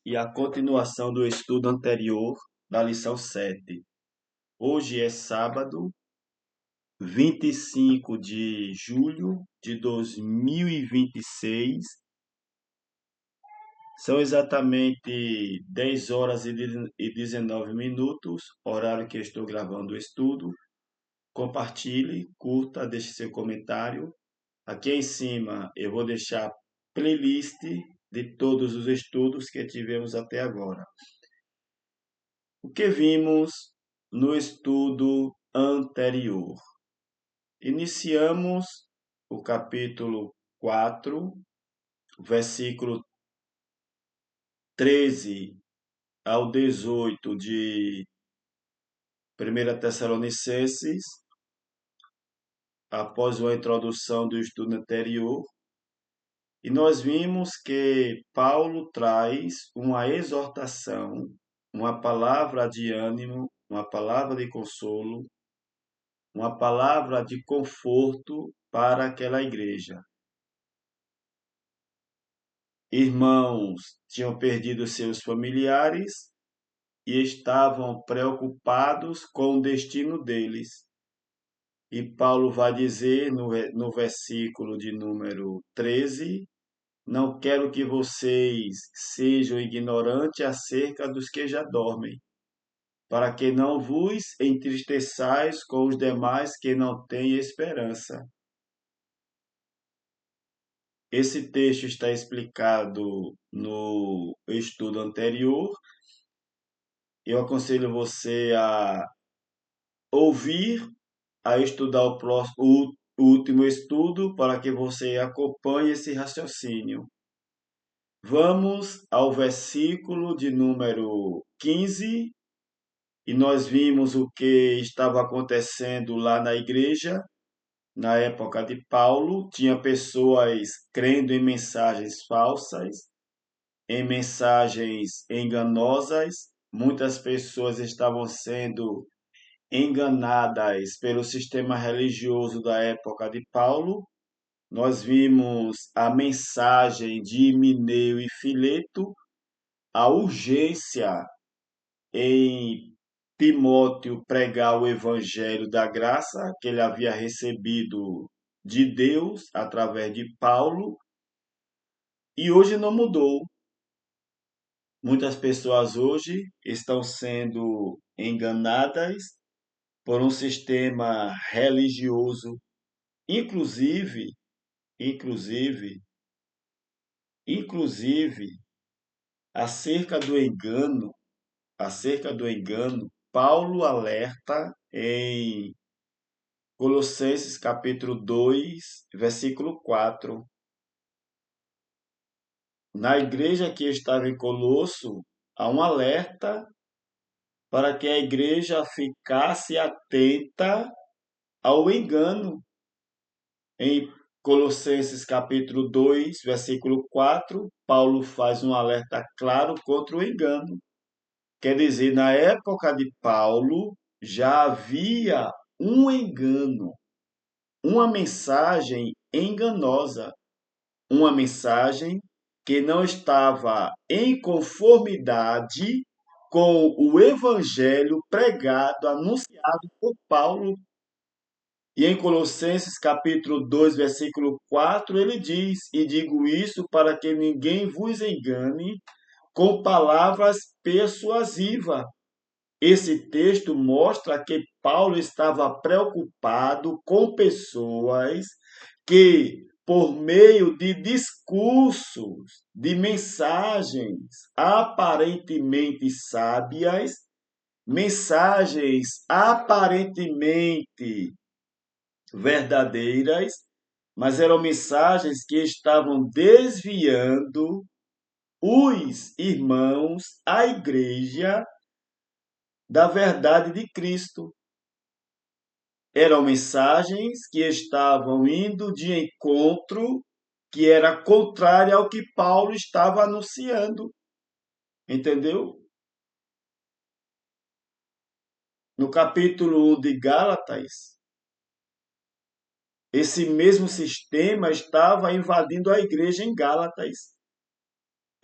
E a continuação do estudo anterior da lição 7. Hoje é sábado, 25 de julho de 2026. São exatamente 10 horas e 19 minutos, horário que eu estou gravando o estudo. Compartilhe, curta, deixe seu comentário. Aqui em cima eu vou deixar playlist de todos os estudos que tivemos até agora. O que vimos no estudo anterior? Iniciamos o capítulo 4, versículo 13 ao 18 de 1 Tessalonicenses, após uma introdução do estudo anterior, e nós vimos que Paulo traz uma exortação, uma palavra de ânimo, uma palavra de consolo, uma palavra de conforto para aquela igreja. Irmãos tinham perdido seus familiares e estavam preocupados com o destino deles. E Paulo vai dizer no versículo de número 13: não quero que vocês sejam ignorantes acerca dos que já dormem, para que não vos entristeçais com os demais que não têm esperança. Esse texto está explicado no estudo anterior. Eu aconselho você a ouvir, a estudar o último estudo, para que você acompanhe esse raciocínio. Vamos ao versículo de número 15, e nós vimos o que estava acontecendo lá na igreja. Na época de Paulo, tinha pessoas crendo em mensagens falsas, em mensagens enganosas. Muitas pessoas estavam sendo enganadas pelo sistema religioso da época de Paulo. Nós vimos a mensagem de Himeneu e Fileto, a urgência em Timóteo pregar o evangelho da graça que ele havia recebido de Deus através de Paulo, e hoje não mudou. Muitas pessoas hoje estão sendo enganadas por um sistema religioso, inclusive, inclusive, inclusive, acerca do engano, Paulo alerta em Colossenses capítulo 2, versículo 4. Na igreja que estava em Colosso, há um alerta para que a igreja ficasse atenta ao engano. Em Colossenses capítulo 2, versículo 4, Paulo faz um alerta claro contra o engano. Quer dizer, na época de Paulo já havia um engano, uma mensagem enganosa, uma mensagem que não estava em conformidade com o evangelho pregado, anunciado por Paulo. E em Colossenses capítulo 2, versículo 4, ele diz: e digo isso para que ninguém vos engane com palavras persuasivas. Esse texto mostra que Paulo estava preocupado com pessoas que, por meio de discursos, de mensagens aparentemente sábias, mensagens aparentemente verdadeiras, mas eram mensagens que estavam desviando os irmãos, a igreja, da verdade de Cristo. Eram mensagens que estavam indo de encontro, que era contrária ao que Paulo estava anunciando. Entendeu? No capítulo 1 de Gálatas, esse mesmo sistema estava invadindo a igreja em Gálatas.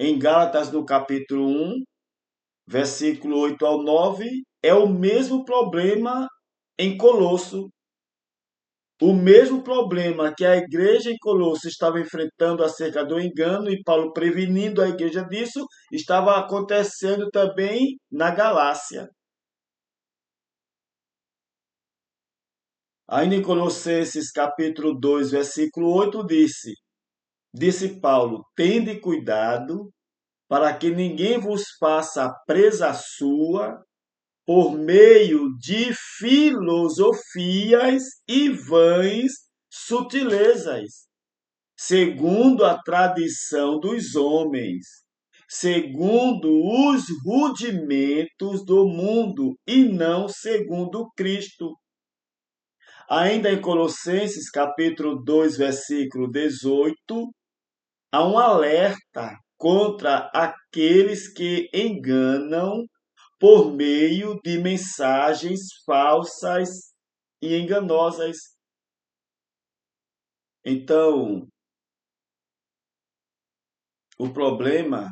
em Gálatas, no capítulo 1, versículo 8 ao 9, é o mesmo problema em Colosso. O mesmo problema que a igreja em Colosso estava enfrentando acerca do engano, e Paulo prevenindo a igreja disso, estava acontecendo também na Galácia. Ainda em Colossenses capítulo 2, versículo 8, disse Paulo: tende cuidado para que ninguém vos faça presa sua por meio de filosofias e vãs sutilezas, segundo a tradição dos homens, segundo os rudimentos do mundo e não segundo Cristo. Ainda em Colossenses capítulo 2, versículo 18, há um alerta contra aqueles que enganam por meio de mensagens falsas e enganosas. Então, o problema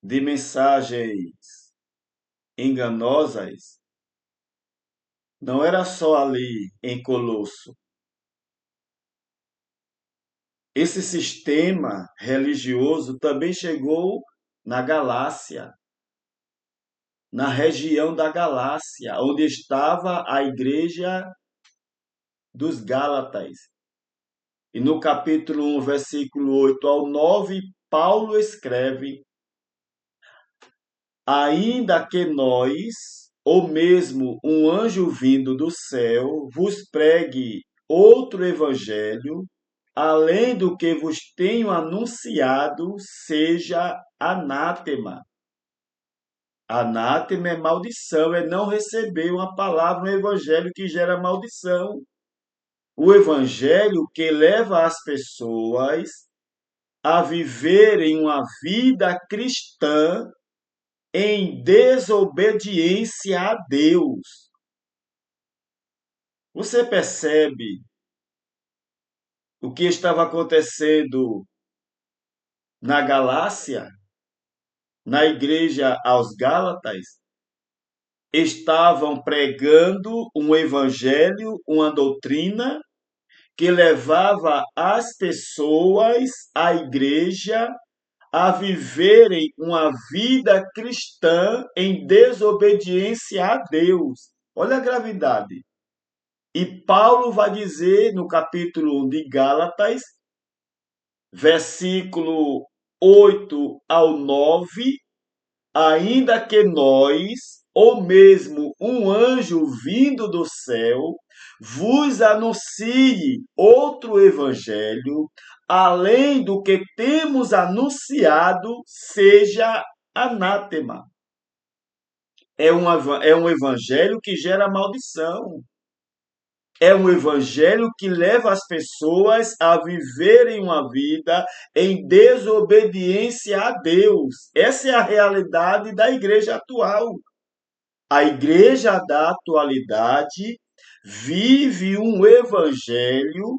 de mensagens enganosas não era só ali em Colosso. Esse sistema religioso também chegou na Galácia, na região da Galácia, onde estava a igreja dos Gálatas. E no capítulo 1, versículo 8 ao 9, Paulo escreve: ainda que nós, ou mesmo um anjo vindo do céu, vos pregue outro evangelho, além do que vos tenho anunciado, seja anátema. Anátema é maldição, é não receber uma palavra, um evangelho que gera maldição. O evangelho que leva as pessoas a viverem uma vida cristã em desobediência a Deus. Você percebe o que estava acontecendo na Galácia, na igreja aos Gálatas? Estavam pregando um evangelho, uma doutrina que levava as pessoas, a igreja, a viverem uma vida cristã em desobediência a Deus. Olha a gravidade. E Paulo vai dizer no capítulo 1 de Gálatas, versículo 8 ao 9, ainda que nós, ou mesmo um anjo vindo do céu, vos anuncie outro evangelho, além do que temos anunciado, seja anátema. É um evangelho que gera maldição. É um evangelho que leva as pessoas a viverem uma vida em desobediência a Deus. Essa é a realidade da igreja atual. A igreja da atualidade vive um evangelho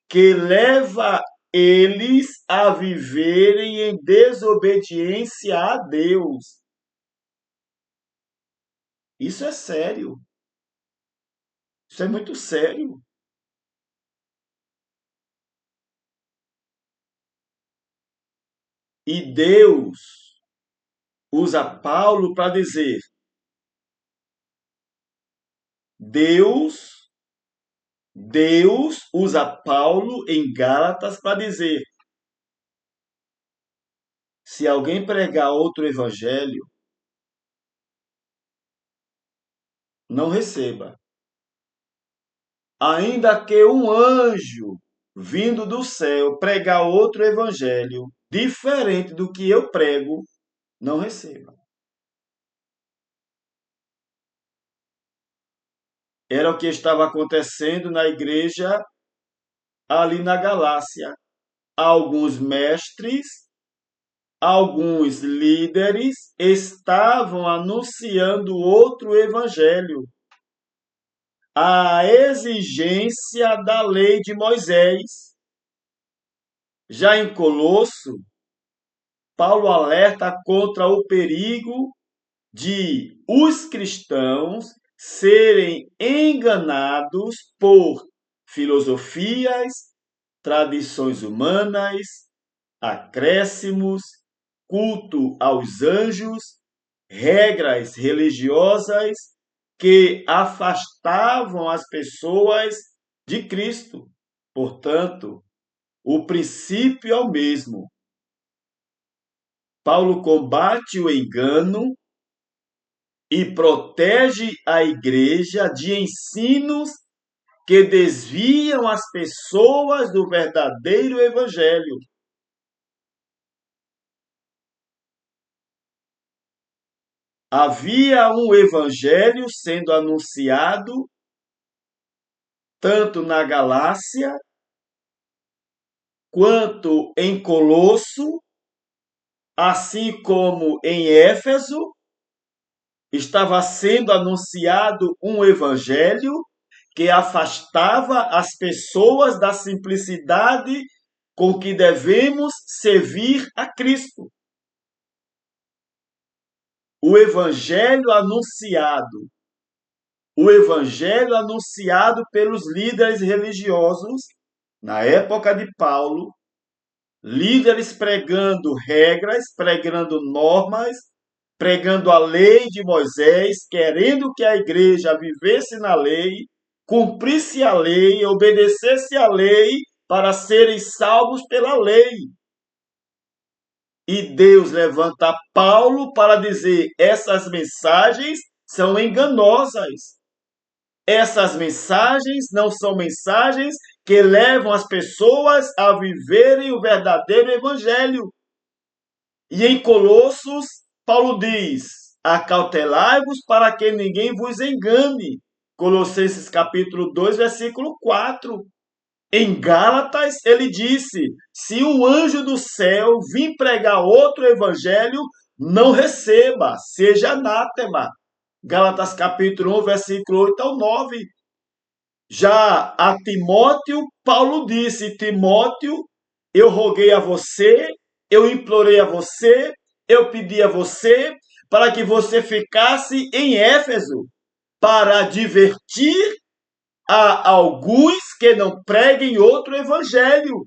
que leva eles a viverem em desobediência a Deus. Isso é sério. Isso é muito sério. E Deus usa Paulo para dizer: Deus usa Paulo em Gálatas para dizer: se alguém pregar outro evangelho, não receba. Ainda que um anjo vindo do céu pregar outro evangelho diferente do que eu prego, não receba. Era o que estava acontecendo na igreja ali na Galácia. Alguns mestres, alguns líderes estavam anunciando outro evangelho, a exigência da lei de Moisés. Já em Colosso, Paulo alerta contra o perigo de os cristãos serem enganados por filosofias, tradições humanas, acréscimos, culto aos anjos, regras religiosas que afastavam as pessoas de Cristo. Portanto, o princípio é o mesmo. Paulo combate o engano e protege a igreja de ensinos que desviam as pessoas do verdadeiro evangelho. Havia um evangelho sendo anunciado tanto na Galácia quanto em Colosso, assim como em Éfeso, estava sendo anunciado um evangelho que afastava as pessoas da simplicidade com que devemos servir a Cristo. O evangelho anunciado, o evangelho anunciado pelos líderes religiosos na época de Paulo, líderes pregando regras, pregando normas, pregando a lei de Moisés, querendo que a igreja vivesse na lei, cumprisse a lei, obedecesse a lei para serem salvos pela lei. E Deus levanta Paulo para dizer: essas mensagens são enganosas. Essas mensagens não são mensagens que levam as pessoas a viverem o verdadeiro evangelho. E em Colossos, Paulo diz: acautelai-vos para que ninguém vos engane. Colossenses capítulo 2, versículo 4. Em Gálatas, ele disse: se um anjo do céu vir pregar outro evangelho, não receba, seja anátema. Gálatas capítulo 1, versículo 8 ao 9. Já a Timóteo, Paulo disse: Timóteo, eu roguei a você, eu implorei a você, eu pedi a você para que você ficasse em Éfeso, para advertir a alguns que não preguem outro evangelho.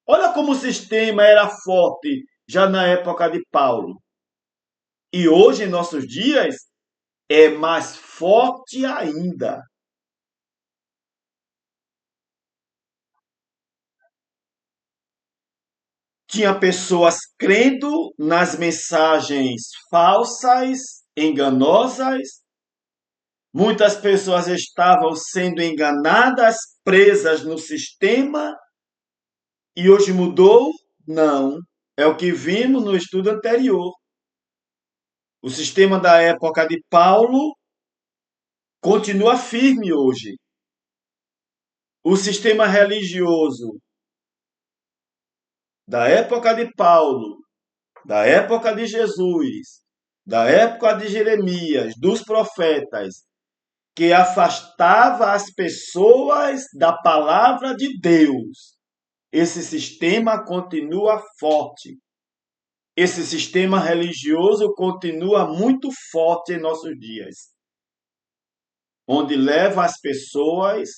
Olha como o sistema era forte já na época de Paulo. E hoje, em nossos dias, é mais forte ainda. Tinha pessoas crendo nas mensagens falsas, enganosas. Muitas pessoas estavam sendo enganadas, presas no sistema. E hoje mudou? Não. É o que vimos no estudo anterior. O sistema da época de Paulo continua firme hoje. O sistema religioso da época de Paulo, da época de Jesus, da época de Jeremias, dos profetas, que afastava as pessoas da palavra de Deus. Esse sistema continua forte. Esse sistema religioso continua muito forte em nossos dias, onde leva as pessoas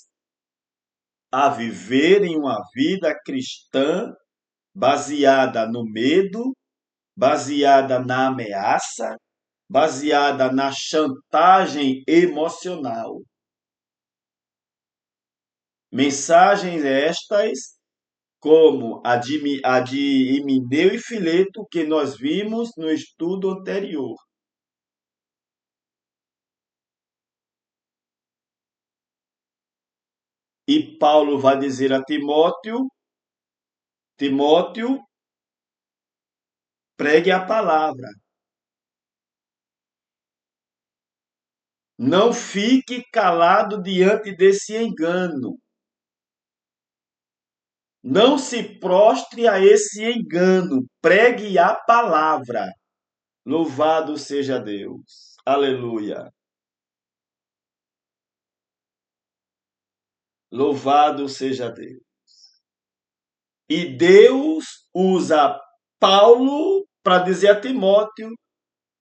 a viverem uma vida cristã baseada no medo, baseada na ameaça, baseada na chantagem emocional. Mensagens estas, como a de Himeneu e Fileto, que nós vimos no estudo anterior. E Paulo vai dizer a Timóteo: Timóteo, pregue a palavra. Não fique calado diante desse engano. Não se prostre a esse engano. Pregue a palavra. Louvado seja Deus. Aleluia. Louvado seja Deus. E Deus usa Paulo para dizer a Timóteo,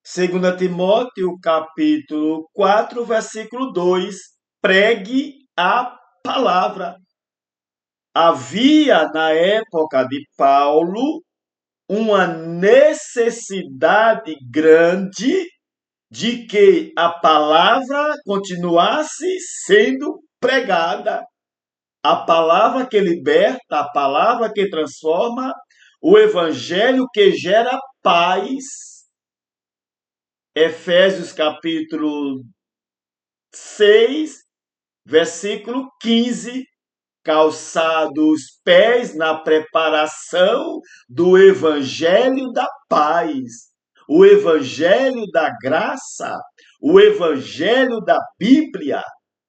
2 Timóteo, capítulo 4, versículo 2, pregue a palavra. Havia, na época de Paulo, uma necessidade grande de que a palavra continuasse sendo pregada. A palavra que liberta, a palavra que transforma, o evangelho que gera paz. Efésios capítulo 6, versículo 15, calçado os pés na preparação do evangelho da paz, o evangelho da graça, o evangelho da Bíblia,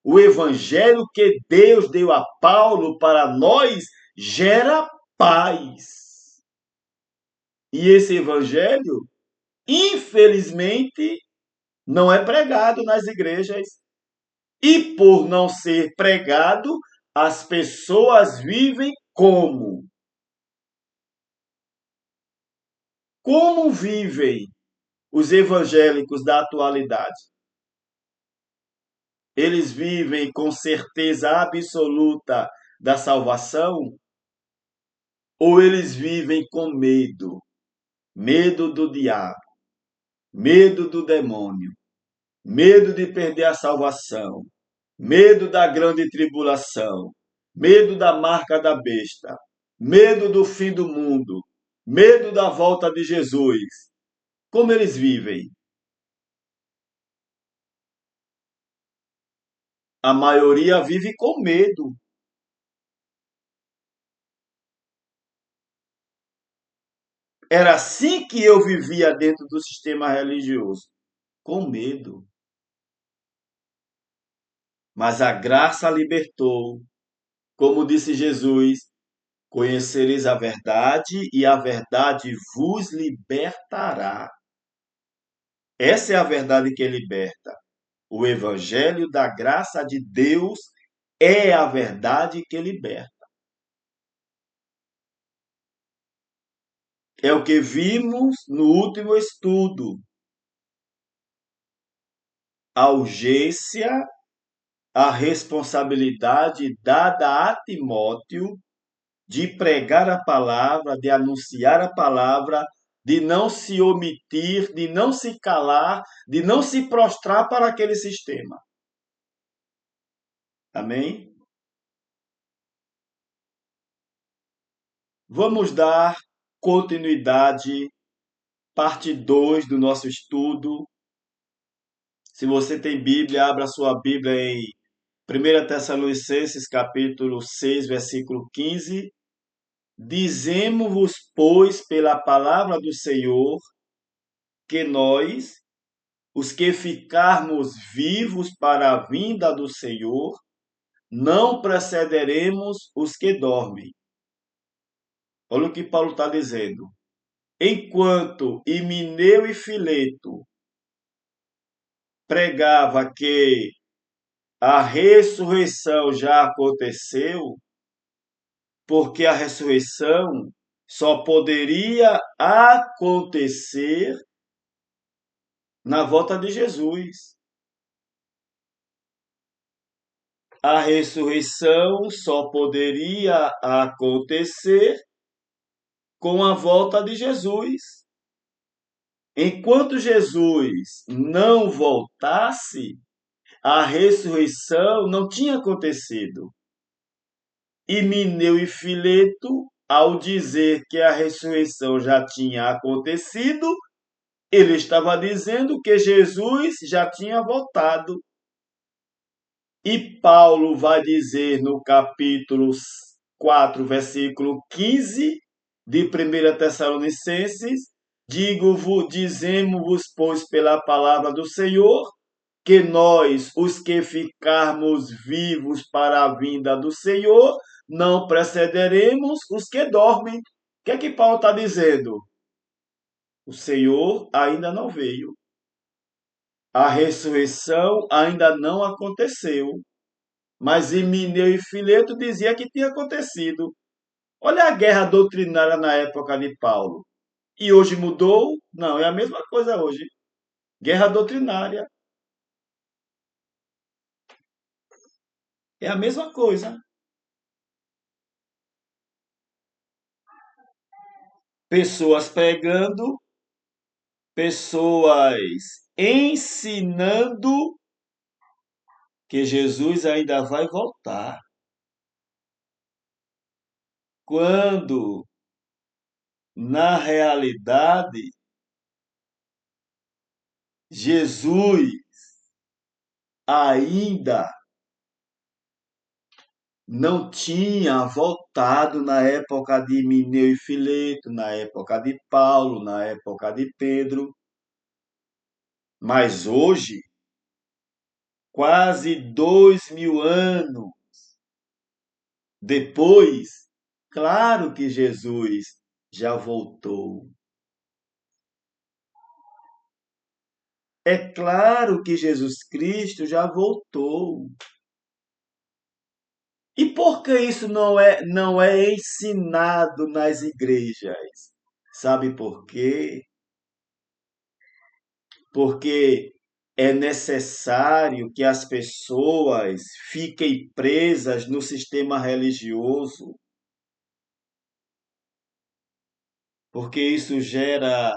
o evangelho que Deus deu a Paulo para nós gera paz. E esse evangelho, infelizmente, não é pregado nas igrejas. E por não ser pregado, as pessoas vivem como? Como vivem os evangélicos da atualidade? Eles vivem com certeza absoluta da salvação? Ou eles vivem com medo? Medo do diabo, medo do demônio, medo de perder a salvação, medo da grande tribulação, medo da marca da besta, medo do fim do mundo, medo da volta de Jesus. Como eles vivem? A maioria vive com medo. Era assim que eu vivia dentro do sistema religioso, com medo. Mas a graça libertou. Como disse Jesus, conhecereis a verdade e a verdade vos libertará. Essa é a verdade que liberta. O evangelho da graça de Deus é a verdade que liberta. É o que vimos no último estudo. A urgência, a responsabilidade dada a Timóteo de pregar a palavra, de anunciar a palavra, de não se omitir, de não se calar, de não se prostrar para aquele sistema. Amém? Vamos dar continuidade, parte 2 do nosso estudo. Se você tem Bíblia, abra sua Bíblia em 1 Tessalonicenses, capítulo 6, versículo 15. Dizemos-vos, pois, pela palavra do Senhor, que nós, os que ficarmos vivos para a vinda do Senhor, não precederemos os que dormem. Olha o que Paulo está dizendo. Enquanto Himeneu e Fileto pregava que a ressurreição já aconteceu, porque a ressurreição só poderia acontecer na volta de Jesus. A ressurreição só poderia acontecer com a volta de Jesus. Enquanto Jesus não voltasse, a ressurreição não tinha acontecido. Himeneu e Fileto, ao dizer que a ressurreição já tinha acontecido, ele estava dizendo que Jesus já tinha voltado. E Paulo vai dizer no capítulo 4, versículo 15 de 1 Tessalonicenses, dizemos-vos, pois, pela palavra do Senhor, que nós, os que ficarmos vivos para a vinda do Senhor, não precederemos os que dormem. O que é que Paulo está dizendo? O Senhor ainda não veio. A ressurreição ainda não aconteceu. Mas Himeneu e Fileto dizia que tinha acontecido. Olha a guerra doutrinária na época de Paulo. E hoje mudou? Não, é a mesma coisa hoje. Guerra doutrinária é a mesma coisa. Pessoas pregando, pessoas ensinando que Jesus ainda vai voltar. Quando, na realidade, Jesus ainda não tinha voltado na época de Mineu e Fileto, na época de Paulo, na época de Pedro. Mas hoje, quase 2000 anos depois, claro que Jesus já voltou. É claro que Jesus Cristo já voltou. E por que isso não é ensinado nas igrejas? Sabe por quê? Porque é necessário que as pessoas fiquem presas no sistema religioso, porque isso gera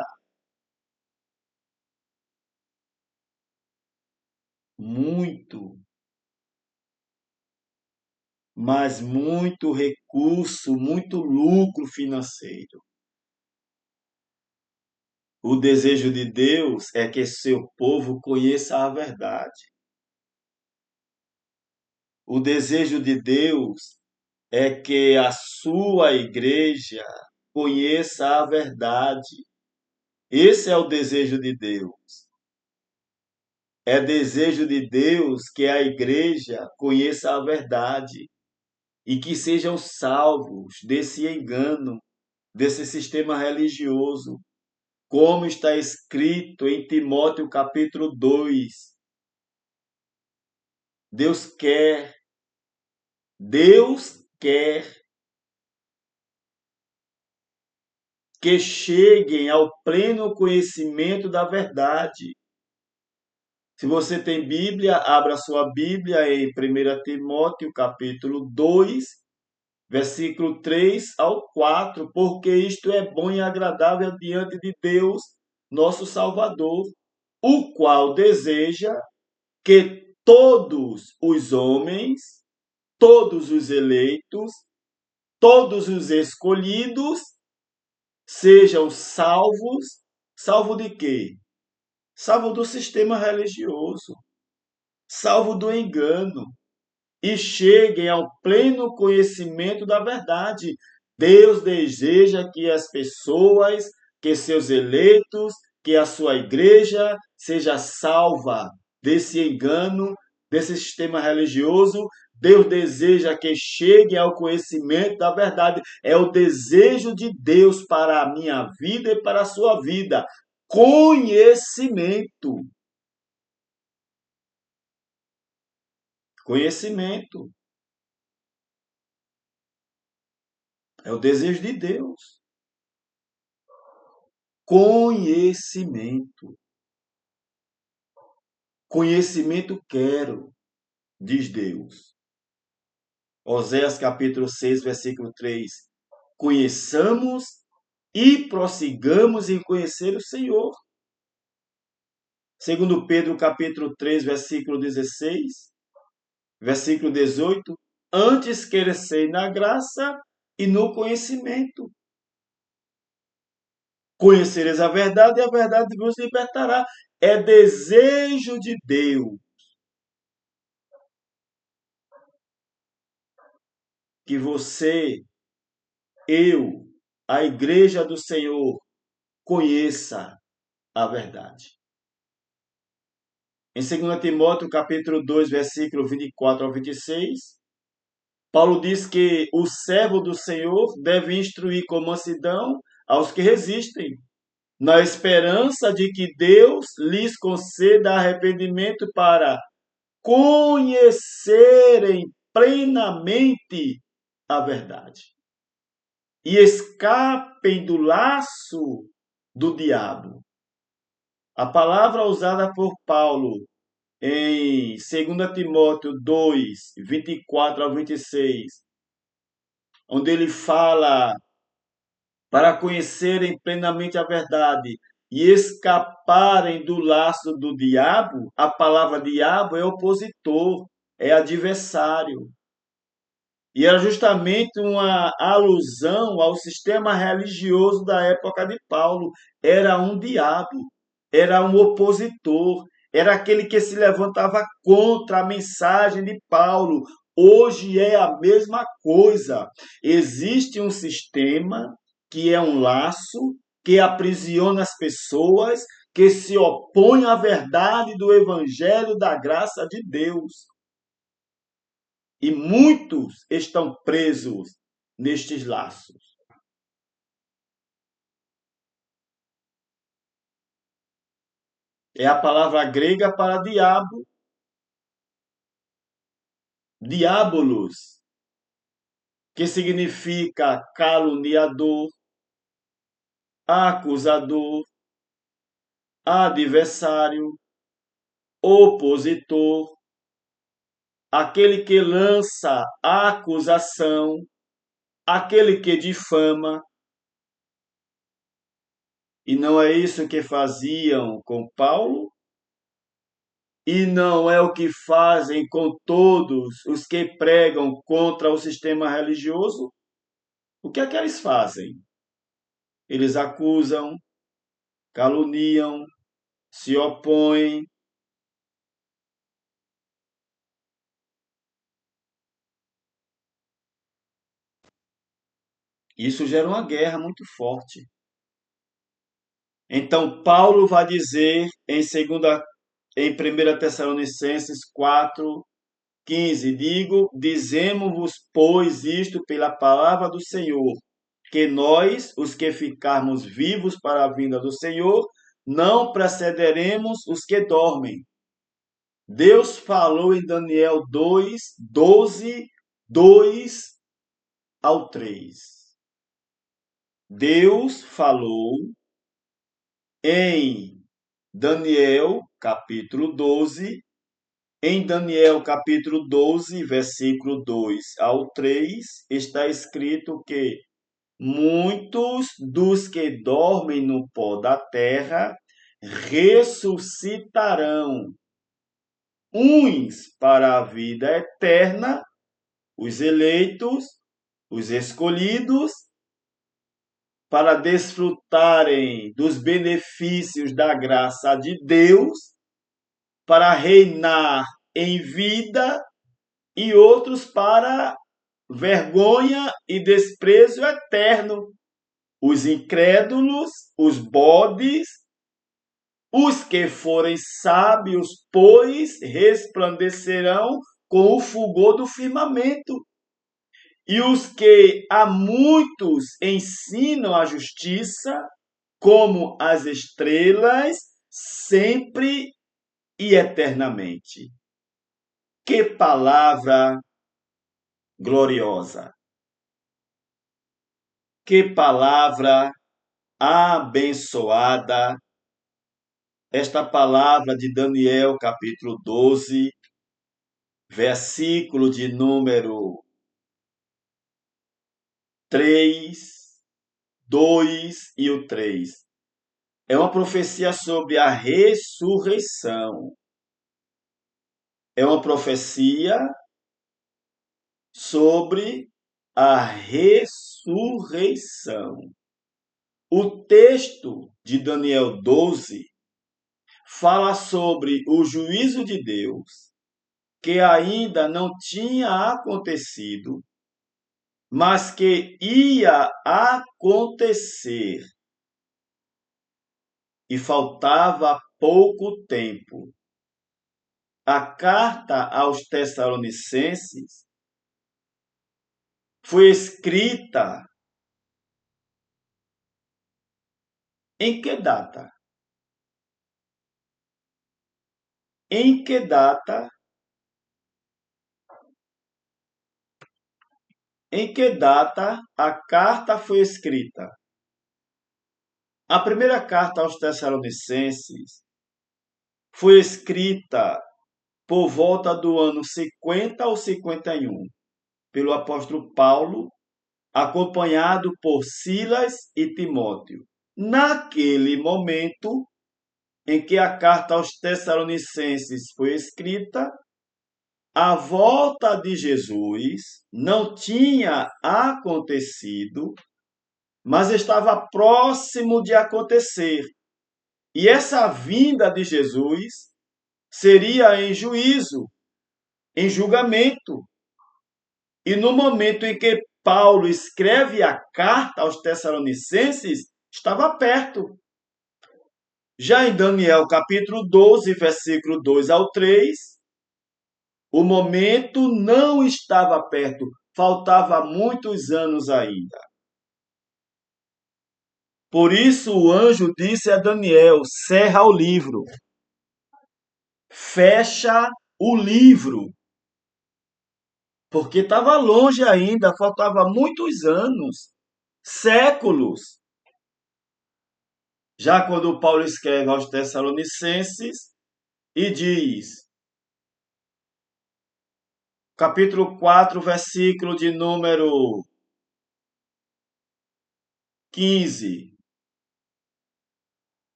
muito, mas muito recurso, muito lucro financeiro. O desejo de Deus é que seu povo conheça a verdade. O desejo de Deus é que a sua igreja conheça a verdade. Esse é o desejo de Deus. É desejo de Deus que a igreja conheça a verdade e que sejam salvos desse engano, desse sistema religioso, como está escrito em Timóteo capítulo 2. Deus quer, Deus quer que cheguem ao pleno conhecimento da verdade. Se você tem Bíblia, abra sua Bíblia em 1 Timóteo capítulo 2, versículo 3 ao 4, porque isto é bom e agradável diante de Deus, nosso Salvador, o qual deseja que todos os homens, todos os eleitos, todos os escolhidos sejam salvos. Salvo de quê? Salvo do sistema religioso, salvo do engano, e cheguem ao pleno conhecimento da verdade. Deus deseja que as pessoas, que seus eleitos, que a sua igreja seja salva desse engano, desse sistema religioso. Deus deseja que chegue ao conhecimento da verdade. É o desejo de Deus para a minha vida e para a sua vida. Conhecimento. Conhecimento. É o desejo de Deus. Conhecimento. Conhecimento quero, diz Deus. Oséias capítulo 6, versículo 3. Conheçamos e prossigamos em conhecer o Senhor. Segundo Pedro capítulo 3, versículo 16, versículo 18. Antes crescei na graça e no conhecimento. Conhecereis a verdade e a verdade vos libertará. É desejo de Deus que você, eu, a igreja do Senhor, conheça a verdade. Em 2 Timóteo, capítulo 2, versículo 24 ao 26, Paulo diz que o servo do Senhor deve instruir com mansidão aos que resistem, na esperança de que Deus lhes conceda arrependimento para conhecerem plenamente a verdade. e escapem do laço do diabo. A palavra usada por Paulo em 2 Timóteo 2, 24 a 26, onde ele fala para conhecerem plenamente a verdade e escaparem do laço do diabo, a palavra diabo é opositor, é adversário. E era justamente uma alusão ao sistema religioso da época de Paulo. Era um diabo, era um opositor, era aquele que se levantava contra a mensagem de Paulo. Hoje é a mesma coisa. Existe um sistema que é um laço que aprisiona as pessoas, que se opõe à verdade do evangelho da graça de Deus. E muitos estão presos nestes laços. É a palavra grega para diabo, diabolos, que significa caluniador, acusador, adversário, opositor, aquele que lança acusação, aquele que difama. E não é isso que faziam com Paulo? E não é o que fazem com todos os que pregam contra o sistema religioso? O que é que eles fazem? Eles acusam, caluniam, se opõem. Isso gera uma guerra muito forte. Então, Paulo vai dizer em 1 Tessalonicenses 4:15, dizemos-vos, pois, isto pela palavra do Senhor, que nós, os que ficarmos vivos para a vinda do Senhor, não precederemos os que dormem. Deus falou em Daniel 2, 12, 2 ao 3. Deus falou em Daniel, capítulo 12, em Daniel, capítulo 12, versículo 2 ao 3, está escrito que muitos dos que dormem no pó da terra ressuscitarão, uns para a vida eterna, os eleitos, os escolhidos, para desfrutarem dos benefícios da graça de Deus, para reinar em vida, e outros para vergonha e desprezo eterno. Os incrédulos, os bodes, os que forem sábios, pois resplandecerão com o fulgor do firmamento. E os que a muitos ensinam a justiça, como as estrelas, sempre e eternamente. Que palavra gloriosa! Que palavra abençoada! Esta palavra de Daniel, capítulo 12, versículo de número 3, 2 e o 3. É uma profecia sobre a ressurreição. É uma profecia sobre a ressurreição. O texto de Daniel 12 fala sobre o juízo de Deus, que ainda não tinha acontecido, mas que ia acontecer. E faltava pouco tempo. A carta aos Tessalonicenses foi escrita em que data? Em que data Em que data a carta foi escrita? A primeira carta aos Tessalonicenses foi escrita por volta do ano 50 ou 51, pelo apóstolo Paulo, acompanhado por Silas e Timóteo. Naquele momento em que a carta aos Tessalonicenses foi escrita, a volta de Jesus não tinha acontecido, mas estava próximo de acontecer. E essa vinda de Jesus seria em juízo, em julgamento. E no momento em que Paulo escreve a carta aos Tessalonicenses, estava perto. Já em Daniel capítulo 12, versículo 2 ao 3, o momento não estava perto, faltava muitos anos ainda. Por isso o anjo disse a Daniel: cerra o livro, fecha o livro, porque estava longe ainda, faltava muitos anos, séculos. Já quando Paulo escreve aos Tessalonicenses e diz, capítulo 4, versículo de número 15,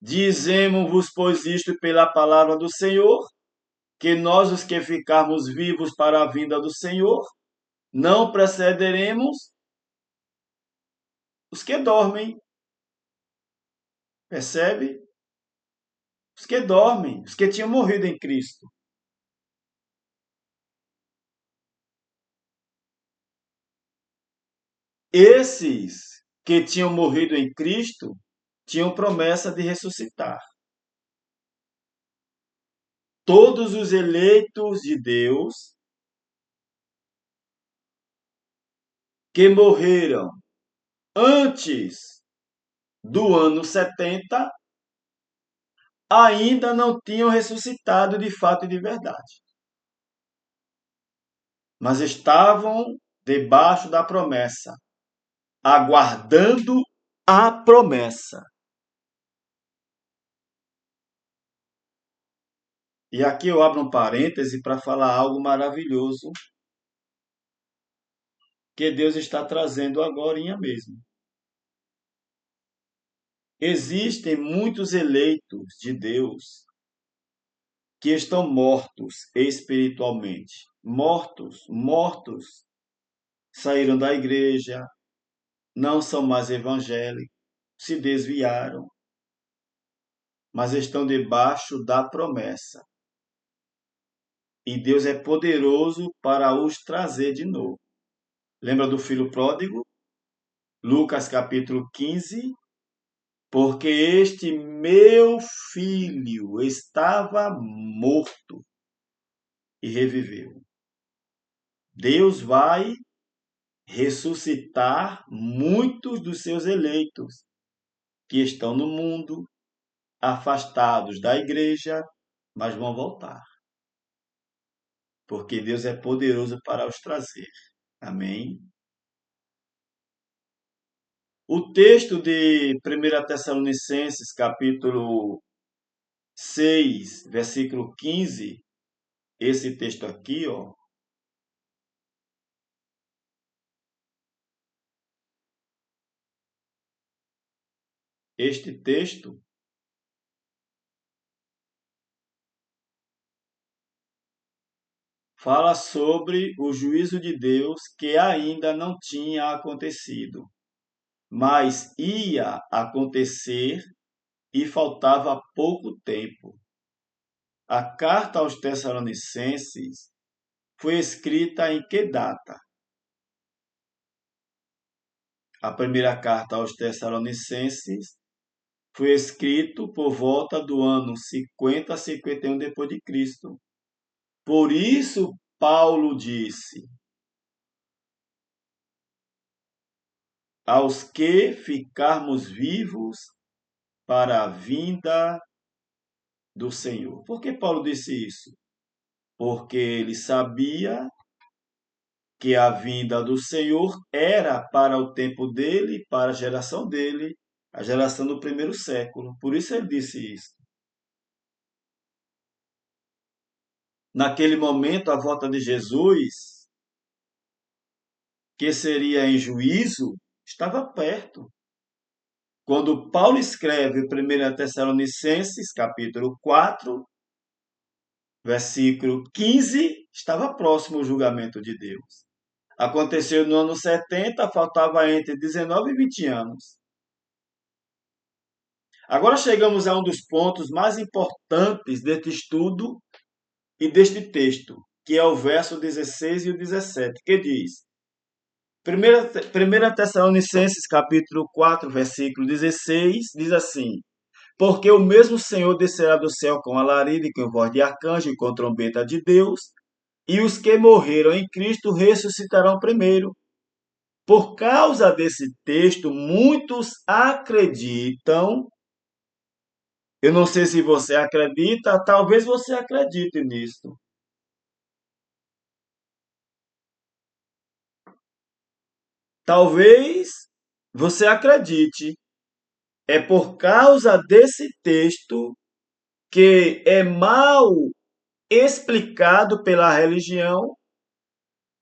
dizemos-vos, pois, isto pela palavra do Senhor, que nós, os que ficarmos vivos para a vinda do Senhor, não precederemos os que dormem. Percebe? Os que dormem, os que tinham morrido em Cristo. Esses que tinham morrido em Cristo tinham promessa de ressuscitar. Todos os eleitos de Deus que morreram antes do ano 70 ainda não tinham ressuscitado de fato e de verdade, mas estavam debaixo da promessa, aguardando a promessa. E aqui eu abro um parêntese para falar algo maravilhoso que Deus está trazendo agora mesmo. Existem muitos eleitos de Deus que estão mortos espiritualmente. Mortos. Saíram da igreja, não são mais evangélicos, se desviaram, mas estão debaixo da promessa. E Deus é poderoso para os trazer de novo. Lembra do filho pródigo? Lucas capítulo 15. Porque este meu filho estava morto e reviveu. Deus vai ressuscitar muitos dos seus eleitos que estão no mundo, afastados da igreja, mas vão voltar. Porque Deus é poderoso para os trazer. Amém? O texto de 1 Tessalonicenses, capítulo 6, versículo 15, esse texto aqui, ó, este texto fala sobre o juízo de Deus que ainda não tinha acontecido, mas ia acontecer e faltava pouco tempo. A carta aos Tessalonicenses foi escrita em que data? A primeira carta aos Tessalonicenses foi escrita por volta do ano 50 a 51 depois de Cristo. Por isso Paulo disse: aos que ficarmos vivos para a vinda do Senhor. Por que Paulo disse isso? Porque ele sabia que a vinda do Senhor era para o tempo dele, para a geração dele, a geração do primeiro século. Por isso ele disse isso. Naquele momento, a volta de Jesus, que seria em juízo, estava perto. Quando Paulo escreve 1 Tessalonicenses, capítulo 4, versículo 15, estava próximo o julgamento de Deus. Aconteceu no ano 70, faltava entre 19 e 20 anos. Agora chegamos a um dos pontos mais importantes deste estudo e deste texto, que é o verso 16 e o 17, que diz: 1 Tessalonicenses capítulo 4, versículo 16, diz assim: Porque o mesmo Senhor descerá do céu com alarido e com voz de arcanjo e com trombeta de Deus, e os que morreram em Cristo ressuscitarão primeiro. Por causa desse texto, muitos acreditam. Eu não sei se você acredita, talvez você acredite nisso. Talvez você acredite. É por causa desse texto que é mal explicado pela religião.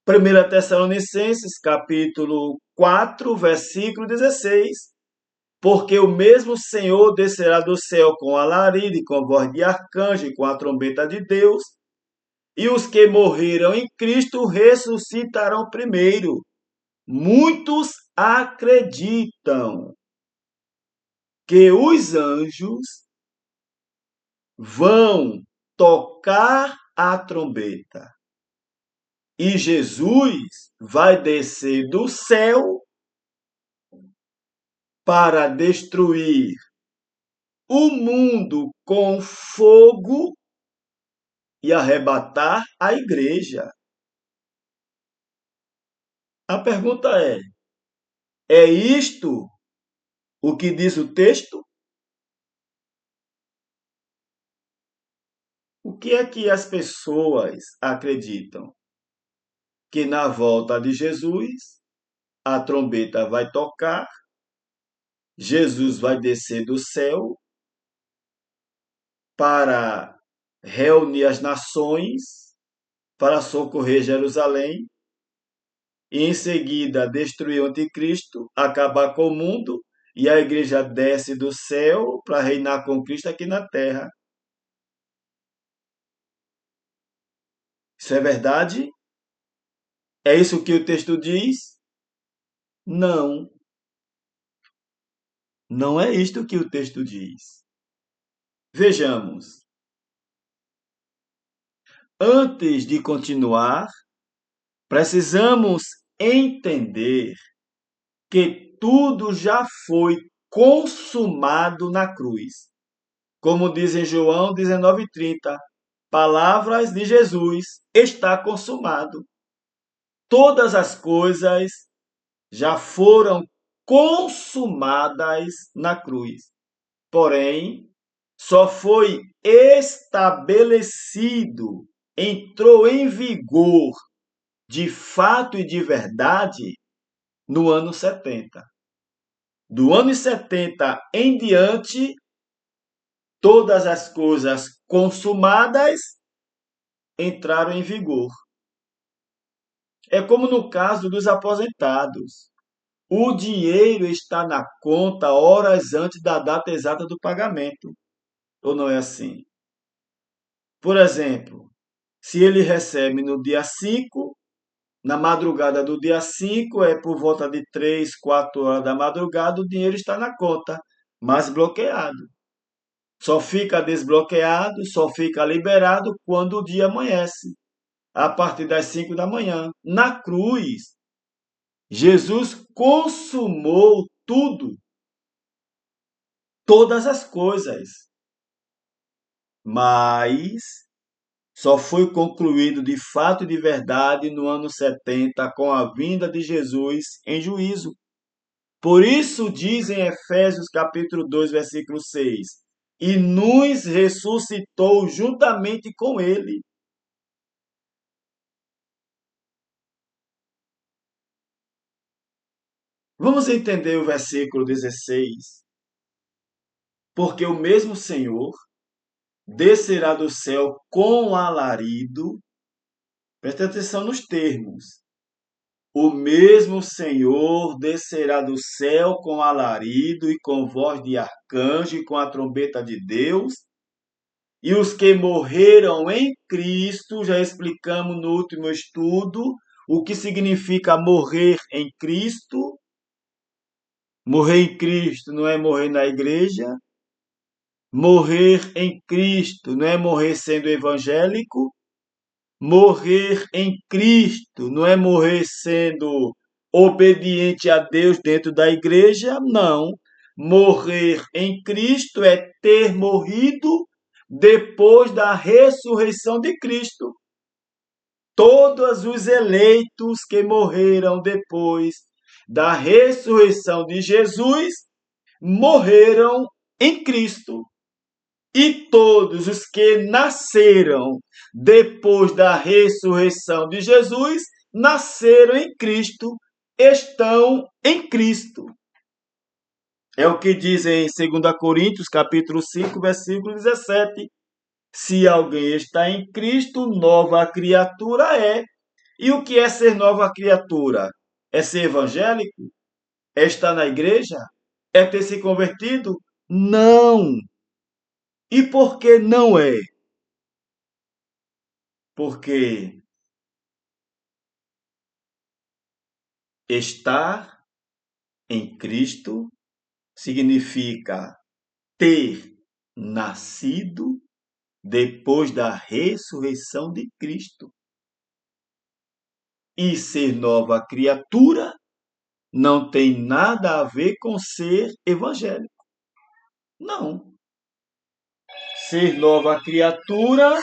1 Tessalonicenses, capítulo 4, versículo 16. Porque o mesmo Senhor descerá do céu com alarido e com voz de arcanjo e com a trombeta de Deus, e os que morreram em Cristo ressuscitarão primeiro. Muitos acreditam que os anjos vão tocar a trombeta e Jesus vai descer do céu para destruir o mundo com fogo e arrebatar a igreja. A pergunta é isto o que diz o texto? O que é que as pessoas acreditam? Que na volta de Jesus, a trombeta vai tocar, Jesus vai descer do céu para reunir as nações, para socorrer Jerusalém, e em seguida destruir o anticristo, acabar com o mundo, e a igreja desce do céu para reinar com Cristo aqui na terra. Isso é verdade? É isso que o texto diz? Não, não é isto que o texto diz. Vejamos. Antes de continuar, precisamos entender que tudo já foi consumado na cruz. Como diz em João 19:30, palavras de Jesus, está consumado. Todas as coisas já foram consumadas na cruz. Porém, só foi estabelecido, entrou em vigor de fato e de verdade no ano 70. Do ano 70 em diante, todas as coisas consumadas entraram em vigor. É como no caso dos aposentados. O dinheiro está na conta horas antes da data exata do pagamento. Ou não é assim? Por exemplo, se ele recebe no dia 5, na madrugada do dia 5, por volta de 3, 4 horas da madrugada, o dinheiro está na conta, mas bloqueado. Só fica desbloqueado, só fica liberado quando o dia amanhece, a partir das 5 da manhã. Na cruz, Jesus consumou tudo, todas as coisas, mas só foi concluído de fato e de verdade no ano 70 com a vinda de Jesus em juízo. Por isso diz em Efésios capítulo 2, versículo 6, e nos ressuscitou juntamente com ele. Vamos entender o versículo 16. Porque o mesmo Senhor descerá do céu com alarido. Presta atenção nos termos. O mesmo Senhor descerá do céu com alarido e com voz de arcanjo e com a trombeta de Deus. E os que morreram em Cristo, já explicamos no último estudo o que significa morrer em Cristo. Morrer em Cristo não é morrer na igreja. Morrer em Cristo não é morrer sendo evangélico. Morrer em Cristo não é morrer sendo obediente a Deus dentro da igreja, não. Morrer em Cristo é ter morrido depois da ressurreição de Cristo. Todos os eleitos que morreram depois da ressurreição de Jesus morreram em Cristo. E todos os que nasceram depois da ressurreição de Jesus nasceram em Cristo, estão em Cristo. É o que diz em 2 Coríntios, capítulo 5, versículo 17. Se alguém está em Cristo, nova criatura é. E o que é ser nova criatura? É ser evangélico? É estar na igreja? É ter se convertido? Não! E por que não é? Porque estar em Cristo significa ter nascido depois da ressurreição de Cristo. E ser nova criatura não tem nada a ver com ser evangélico. Não. Ser nova criatura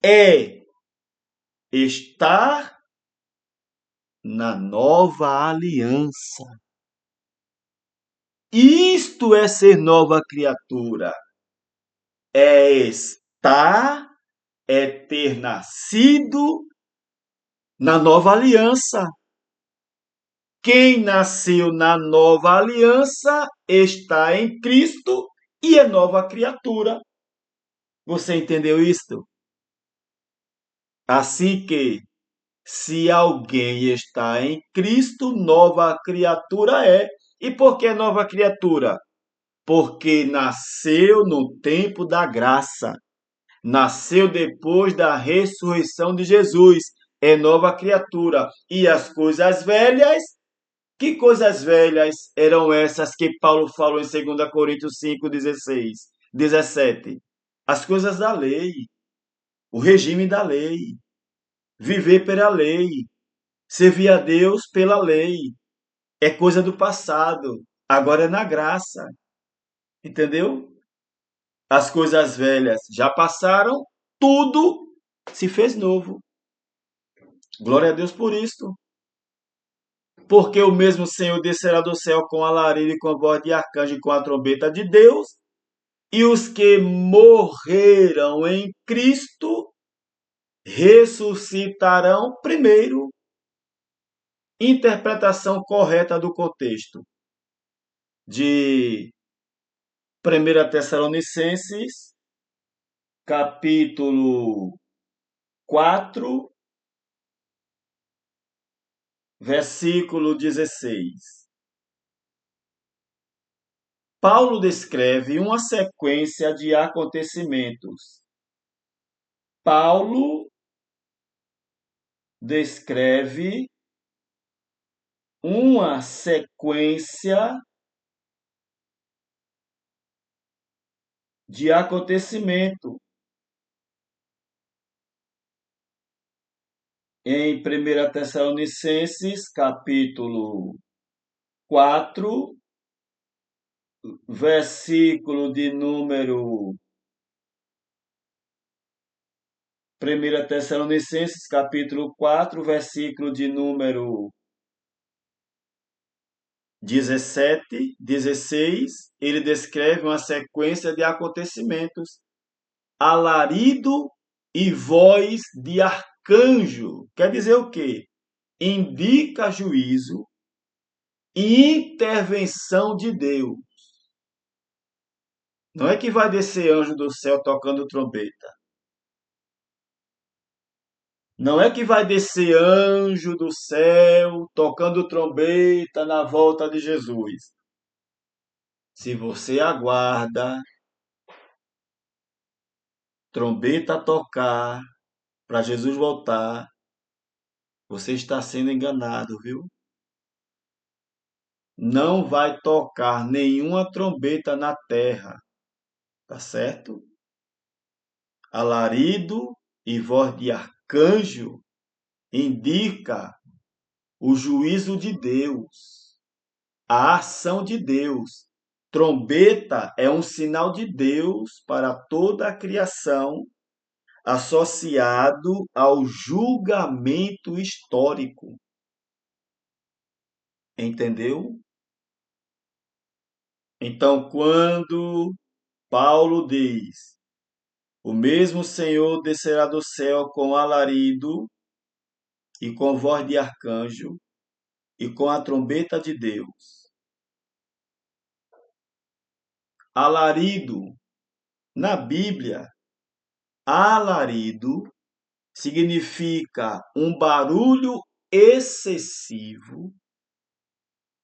é estar na nova aliança. Isto é ser nova criatura. É estar, é ter nascido na nova aliança. Quem nasceu na nova aliança está em Cristo e é nova criatura. Você entendeu isto? Assim que, se alguém está em Cristo, nova criatura é. E por que nova criatura? Porque nasceu no tempo da graça. Nasceu depois da ressurreição de Jesus. É nova criatura. E as coisas velhas, que coisas velhas eram essas que Paulo falou em 2 Coríntios 5, 16, 17? As coisas da lei, o regime da lei, viver pela lei, servir a Deus pela lei. É coisa do passado, agora é na graça. Entendeu? As coisas velhas já passaram, tudo se fez novo. Glória a Deus por isto. Porque o mesmo Senhor descerá do céu com alarido e com voz de arcanjo e com a trombeta de Deus, e os que morreram em Cristo ressuscitarão primeiro. Interpretação correta do contexto de 1 Tessalonicenses, capítulo 4, versículo 16. Paulo descreve uma sequência de acontecimentos. Paulo descreve uma sequência de acontecimento. Em 1 Tessalonicenses, capítulo 4, versículo de número 1 Tessalonicenses, capítulo 4, versículo de número 17, 16, ele descreve uma sequência de acontecimentos. Alarido e voz de arcanjo. Quer dizer o quê? indica juízo e intervenção de Deus. Não é que vai descer anjo do céu tocando trombeta. Não é que vai descer anjo do céu tocando trombeta na volta de Jesus. Se você aguarda trombeta tocar para Jesus voltar, você está sendo enganado, viu? Não vai tocar nenhuma trombeta na terra, tá certo? Alarido e voz de arcanjo indica o juízo de Deus, a ação de Deus. Trombeta é um sinal de Deus para toda a criação, associado ao julgamento histórico. Entendeu? Então, quando Paulo diz: o mesmo Senhor descerá do céu com alarido e com voz de arcanjo e com a trombeta de Deus. Alarido, na Bíblia, alarido significa um barulho excessivo,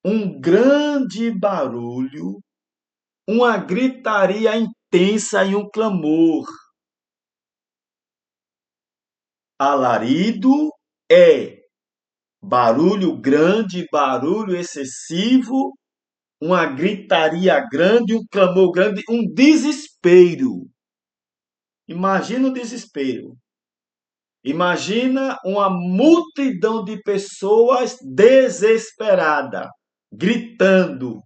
um grande barulho, uma gritaria intensa e um clamor. Alarido é barulho grande, barulho excessivo, uma gritaria grande, um clamor grande, um desespero. Imagina o desespero. Imagina uma multidão de pessoas desesperada, gritando,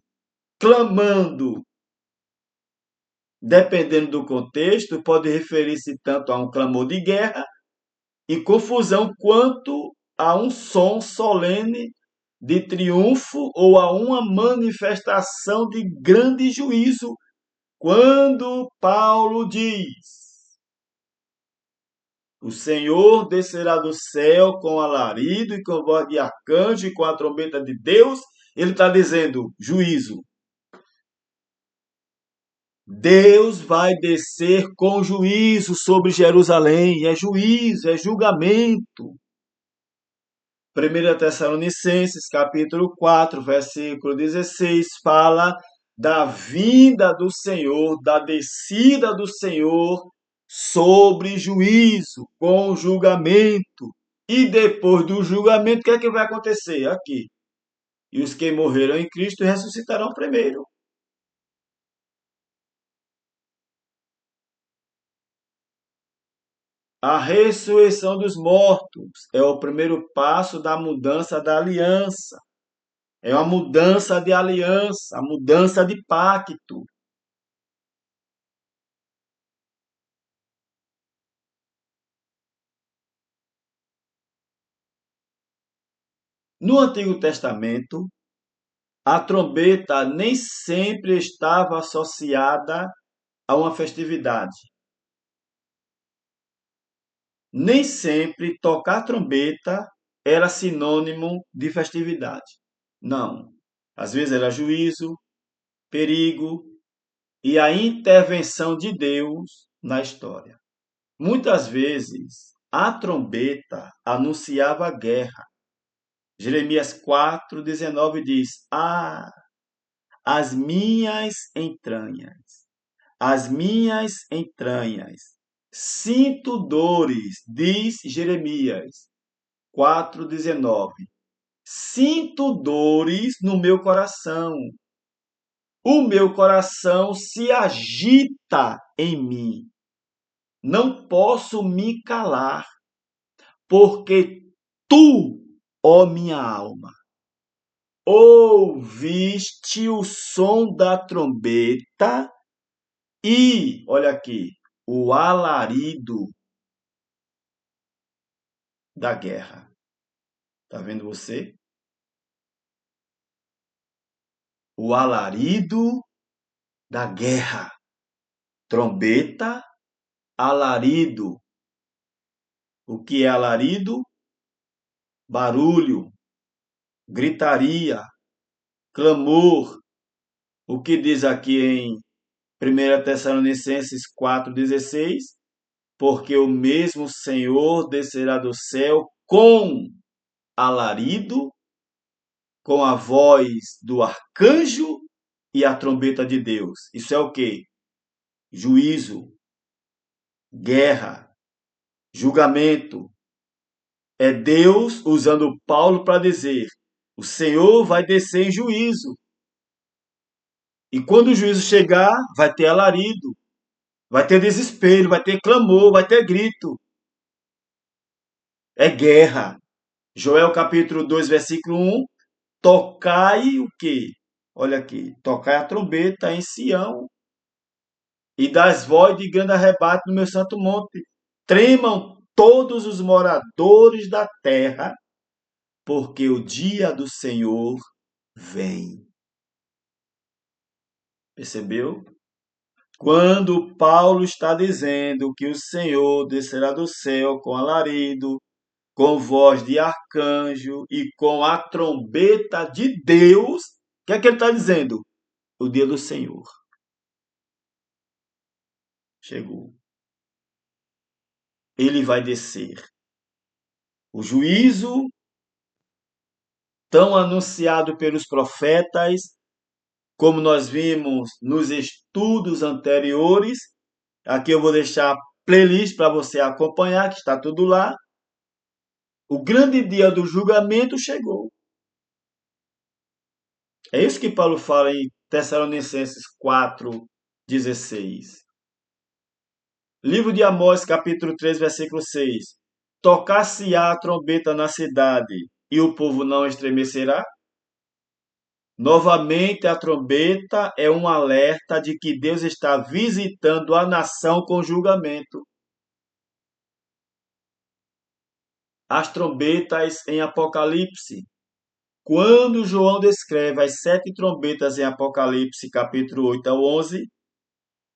clamando. Dependendo do contexto, pode referir-se tanto a um clamor de guerra e confusão quanto a um som solene de triunfo ou a uma manifestação de grande juízo, quando Paulo diz: o Senhor descerá do céu com alarido e com voz de arcanjo e com a trombeta de Deus. Ele está dizendo juízo. Deus vai descer com juízo sobre Jerusalém. É juízo, é julgamento. 1 Tessalonicenses, capítulo 4, versículo 16, fala da vinda do Senhor, da descida do Senhor sobre juízo, com julgamento. E depois do julgamento, o que é que vai acontecer? Aqui. E os que morreram em Cristo ressuscitarão primeiro. A ressurreição dos mortos é o primeiro passo da mudança da aliança. É uma mudança de aliança, a mudança de pacto. No Antigo Testamento, a trombeta nem sempre estava associada a uma festividade. Nem sempre tocar trombeta era sinônimo de festividade. Não. Às vezes era juízo, perigo e a intervenção de Deus na história. Muitas vezes a trombeta anunciava a guerra. Jeremias 4,19 diz: ah, as minhas entranhas, sinto dores, diz Jeremias 4,19. Sinto dores no meu coração. O meu coração se agita em mim. Não posso me calar, porque tu, ó minha alma, ouviste o som da trombeta e, olha aqui, o alarido da guerra. Tá vendo você? O alarido da guerra. Trombeta, alarido. O que é alarido? Barulho, gritaria, clamor. O que diz aqui em 1 Tessalonicenses 4,16? Porque o mesmo Senhor descerá do céu com alarido, com a voz do arcanjo e a trombeta de Deus. Isso é o quê? Juízo, guerra, julgamento. É Deus usando Paulo para dizer: o Senhor vai descer em juízo. E quando o juízo chegar, vai ter alarido, vai ter desespero, vai ter clamor, vai ter grito. É guerra. Joel capítulo 2, versículo 1. Tocai o quê? Olha aqui. Tocai a trombeta em Sião e das vozes de grande arrebate no meu santo monte. Tremam todos os moradores da terra, porque o dia do Senhor vem. Percebeu? Quando Paulo está dizendo que o Senhor descerá do céu com alarido, com voz de arcanjo e com a trombeta de Deus, o que é que ele está dizendo? O dia do Senhor chegou. Ele vai descer. O juízo, tão anunciado pelos profetas, como nós vimos nos estudos anteriores, aqui eu vou deixar a playlist para você acompanhar, que está tudo lá. O grande dia do julgamento chegou. É isso que Paulo fala em Tessalonicenses 4,16. Livro de Amós, capítulo 3, versículo 6. Tocar-se-á a trombeta na cidade, e o povo não estremecerá? Novamente, a trombeta é um alerta de que Deus está visitando a nação com julgamento. As trombetas em Apocalipse. Quando João descreve as 7 trombetas em Apocalipse, capítulo 8 ao 11,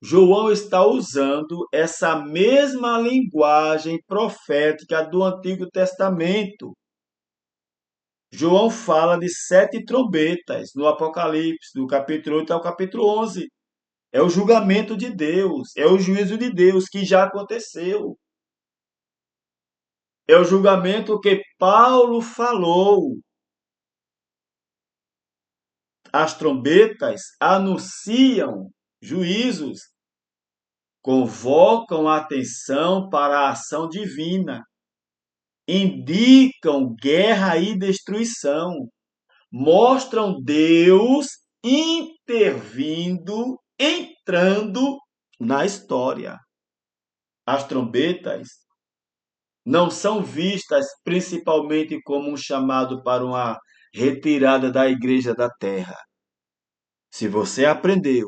João está usando essa mesma linguagem profética do Antigo Testamento. João fala de 7 trombetas no Apocalipse, do capítulo 8 ao capítulo 11. É o julgamento de Deus, é o juízo de Deus que já aconteceu. É o julgamento que Paulo falou. As trombetas anunciam juízos, convocam a atenção para a ação divina, indicam guerra e destruição, mostram Deus intervindo, entrando na história. As trombetas não são vistas principalmente como um chamado para uma retirada da igreja da terra. Se você aprendeu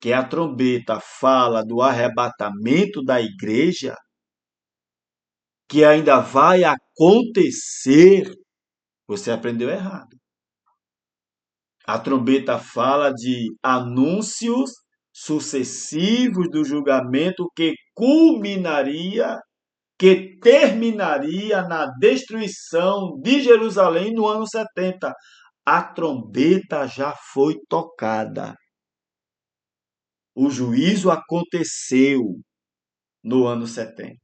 que a trombeta fala do arrebatamento da igreja, que ainda vai acontecer, você aprendeu errado. A trombeta fala de anúncios sucessivos do julgamento que culminaria, que terminaria na destruição de Jerusalém no ano 70. A trombeta já foi tocada. O juízo aconteceu no ano 70.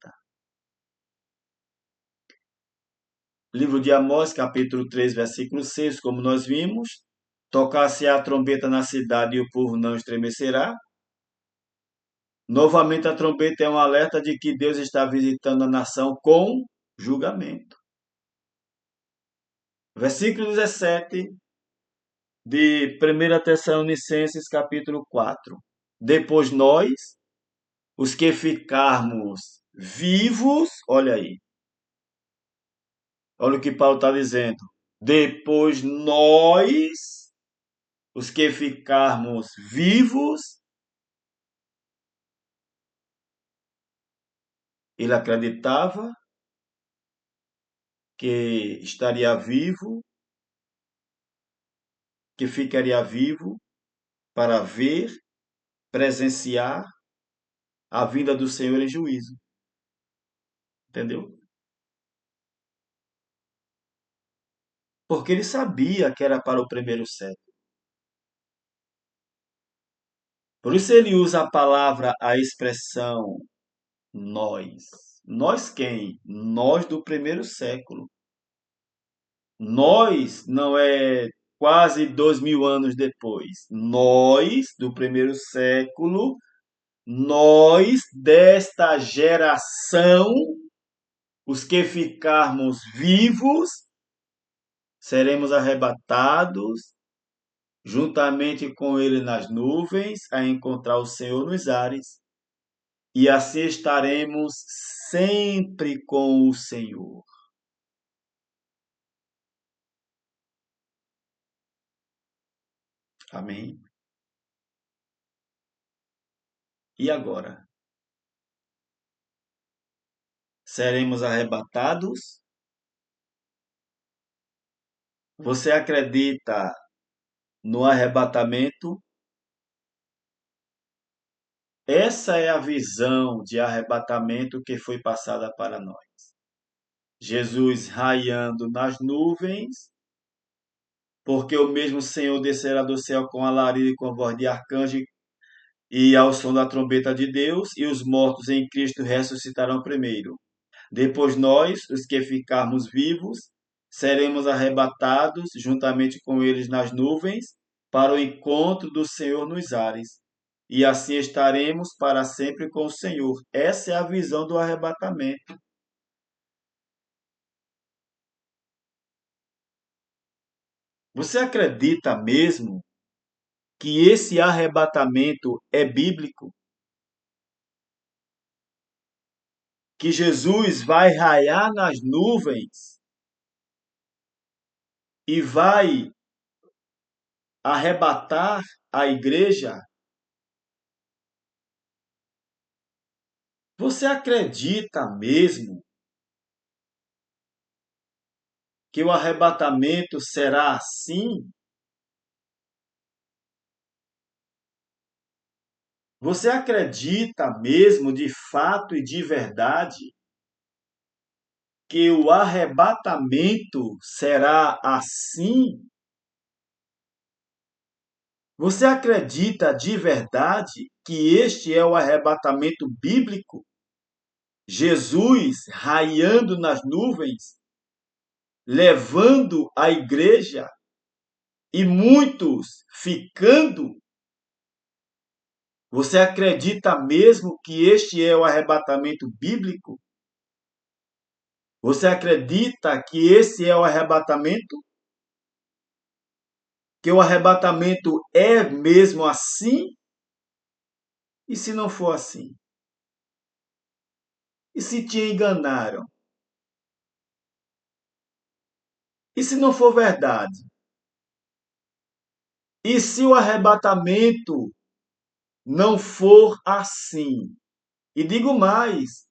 Livro de Amós, capítulo 3, versículo 6, como nós vimos. Tocar-se a trombeta na cidade e o povo não estremecerá. Novamente, a trombeta é um alerta de que Deus está visitando a nação com julgamento. Versículo 17 de 1 Tessalonicenses, capítulo 4. Depois nós, os que ficarmos vivos, olha aí, olha o que Paulo está dizendo. Depois nós, os que ficarmos vivos, ele acreditava que estaria vivo, que ficaria vivo para ver, presenciar a vinda do Senhor em juízo. Entendeu? porque ele sabia que era para o primeiro século. Por isso ele usa a palavra, a expressão nós. Nós quem? Nós do primeiro século. Nós não é quase 2000 anos depois. Nós do primeiro século, nós desta geração, os que ficarmos vivos, seremos arrebatados juntamente com ele nas nuvens, a encontrar o Senhor nos ares, e assim estaremos sempre com o Senhor. Amém? E agora? Seremos arrebatados? Você acredita no arrebatamento? Essa é a visão de arrebatamento que foi passada para nós. Jesus raiando nas nuvens, porque o mesmo Senhor descerá do céu com alarido e com voz de arcanjo e ao som da trombeta de Deus, e os mortos em Cristo ressuscitarão primeiro. Depois nós, os que ficarmos vivos, seremos arrebatados juntamente com eles nas nuvens para o encontro do Senhor nos ares. E assim estaremos para sempre com o Senhor. Essa é a visão do arrebatamento. Você acredita mesmo que esse arrebatamento é bíblico? Que Jesus vai raiar nas nuvens e vai arrebatar a igreja? Você acredita mesmo que o arrebatamento será assim? Você acredita mesmo de fato e de verdade que o arrebatamento será assim? Você acredita de verdade que este é o arrebatamento bíblico? Jesus raiando nas nuvens, levando a igreja e muitos ficando? Você acredita mesmo que este é o arrebatamento bíblico? Você acredita que esse é o arrebatamento? Que o arrebatamento é mesmo assim? E se não for assim? E se te enganaram? E se não for verdade? E se o arrebatamento não for assim? E digo mais,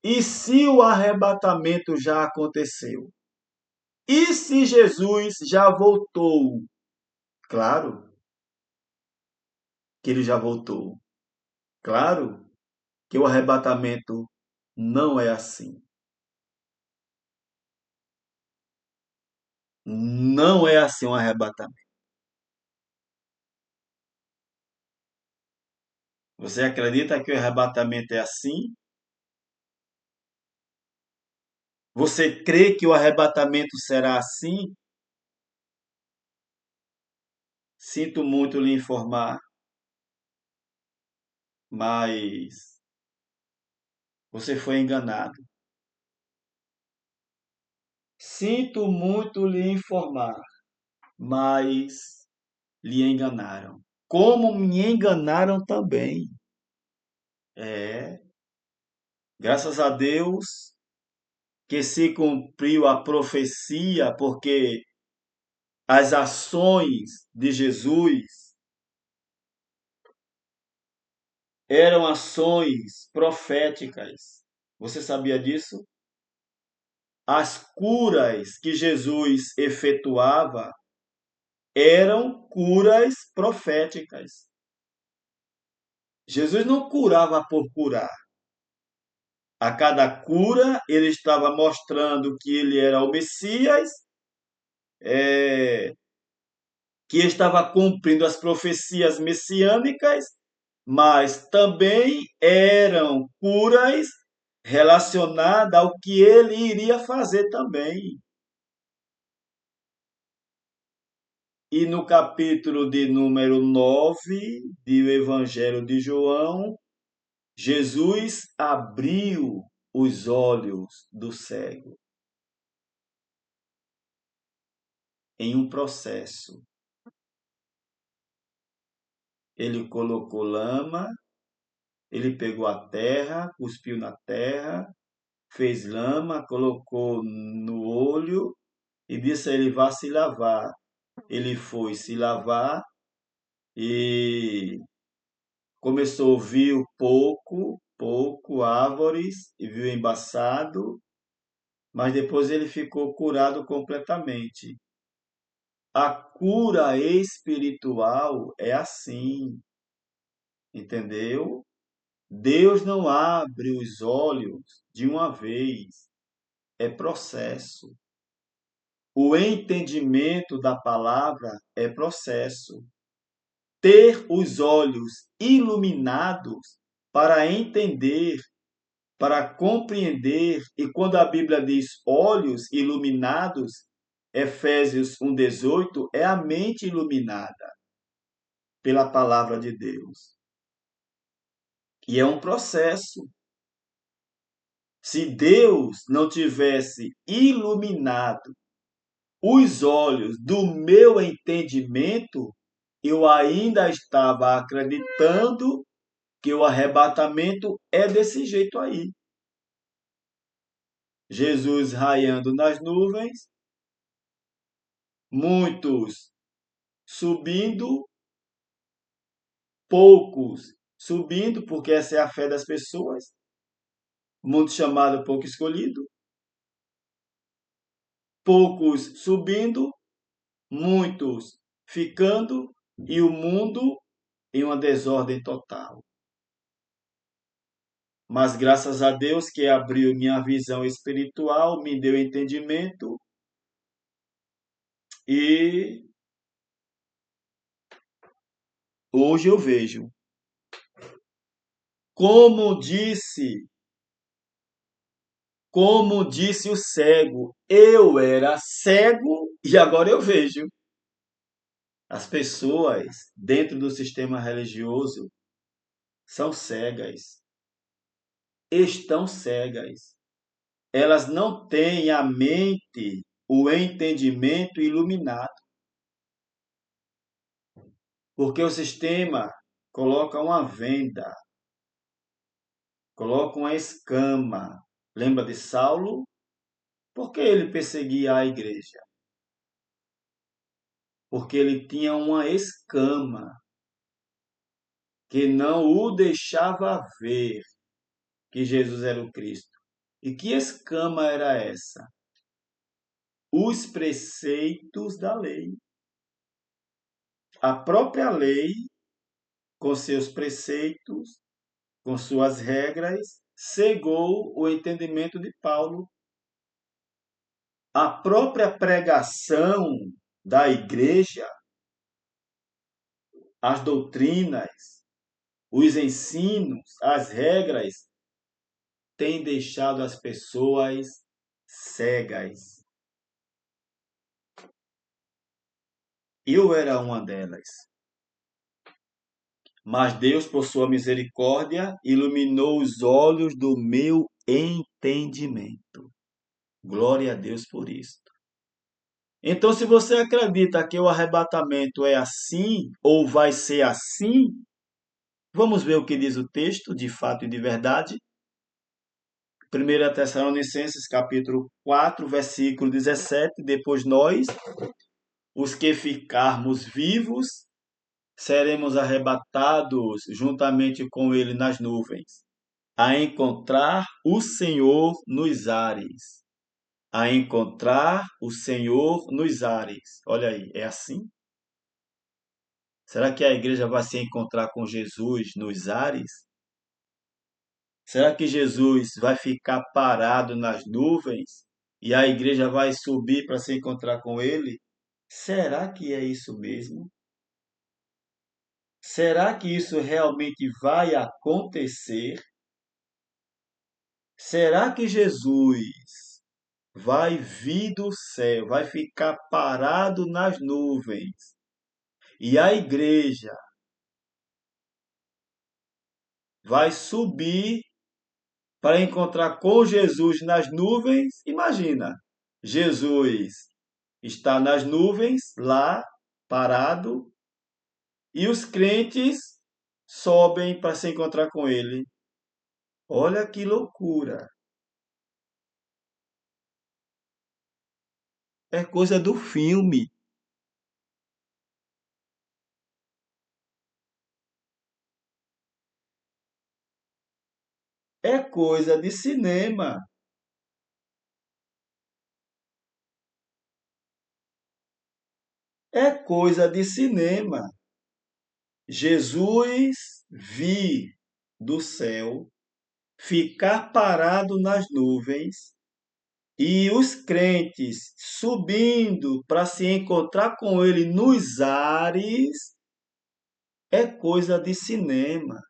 e se o arrebatamento já aconteceu? E se Jesus já voltou? Claro que ele já voltou. Claro que o arrebatamento não é assim. Não é assim um arrebatamento. Você acredita que o arrebatamento é assim? Você crê que o arrebatamento será assim? Sinto muito lhe informar, mas você foi enganado. Sinto muito lhe informar, mas lhe enganaram. Como me enganaram também. É, graças a Deus que se cumpriu a profecia, porque as ações de Jesus eram ações proféticas. Você sabia disso? As curas que Jesus efetuava eram curas proféticas. Jesus não curava por curar. A cada cura, ele estava mostrando que ele era o Messias, que estava cumprindo as profecias messiânicas, mas também eram curas relacionadas ao que ele iria fazer também. E no capítulo de número 9 do Evangelho de João, Jesus abriu os olhos do cego em um processo. Ele colocou lama, ele pegou a terra, cuspiu na terra, fez lama, colocou no olho e disse a ele: vá se lavar. Ele foi se lavar e começou, viu pouco árvores e viu embaçado, mas depois ele ficou curado completamente. A cura espiritual é assim, entendeu? Deus não abre os olhos de uma vez, é processo. O entendimento da palavra é processo. Ter os olhos iluminados para entender, para compreender, e quando a Bíblia diz olhos iluminados, Efésios 1,18, é a mente iluminada pela palavra de Deus. E é um processo. Se Deus não tivesse iluminado os olhos do meu entendimento, eu ainda estava acreditando que o arrebatamento é desse jeito aí. Jesus raiando nas nuvens, muitos subindo, poucos subindo, porque essa é a fé das pessoas, muito chamado, pouco escolhido, poucos subindo, muitos ficando e o mundo em uma desordem total. Mas graças a Deus que abriu minha visão espiritual, me deu entendimento e hoje eu vejo. Como disse, como disse o cego, eu era cego e agora eu vejo. As pessoas dentro do sistema religioso são cegas, estão cegas. Elas não têm a mente, o entendimento iluminado. Porque o sistema coloca uma venda, coloca uma escama. Lembra de Saulo? Por que ele perseguia a igreja? Porque ele tinha uma escama que não o deixava ver que Jesus era o Cristo. E que escama era essa? Os preceitos da lei. A própria lei, com seus preceitos, com suas regras, cegou o entendimento de Paulo. A própria pregação da igreja, as doutrinas, os ensinos, as regras, têm deixado as pessoas cegas. Eu era uma delas. Mas Deus, por sua misericórdia, iluminou os olhos do meu entendimento. Glória a Deus por isso. Então, se você acredita que o arrebatamento é assim, ou vai ser assim, vamos ver o que diz o texto, de fato e de verdade. 1 Tessalonicenses, capítulo 4, versículo 17. Depois nós, os que ficarmos vivos, seremos arrebatados juntamente com ele nas nuvens, a encontrar o Senhor nos ares. A encontrar o Senhor nos ares. Olha aí, é assim? Será que a igreja vai se encontrar com Jesus nos ares? Será que Jesus vai ficar parado nas nuvens e a igreja vai subir para se encontrar com ele? Será que é isso mesmo? Será que isso realmente vai acontecer? Será que Jesus vai vir do céu, vai ficar parado nas nuvens e a igreja vai subir para encontrar com Jesus nas nuvens? Imagina, Jesus está nas nuvens, lá, parado, e os crentes sobem para se encontrar com ele. Olha que loucura! É coisa do filme, é coisa de cinema, é coisa de cinema. Jesus vir do céu, ficar parado nas nuvens e os crentes subindo para se encontrar com ele nos ares, é coisa de cinema.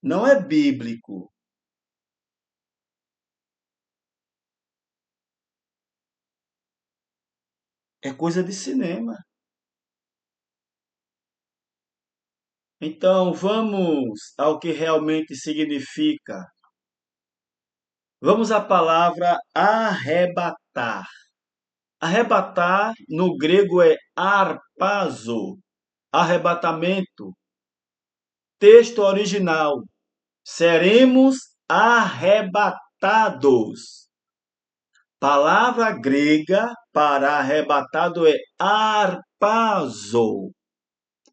Não é bíblico, é coisa de cinema. Então, vamos ao que realmente significa. Vamos à palavra arrebatar. Arrebatar no grego é harpazo, arrebatamento. Texto original: seremos arrebatados. Palavra grega para arrebatado é harpazo.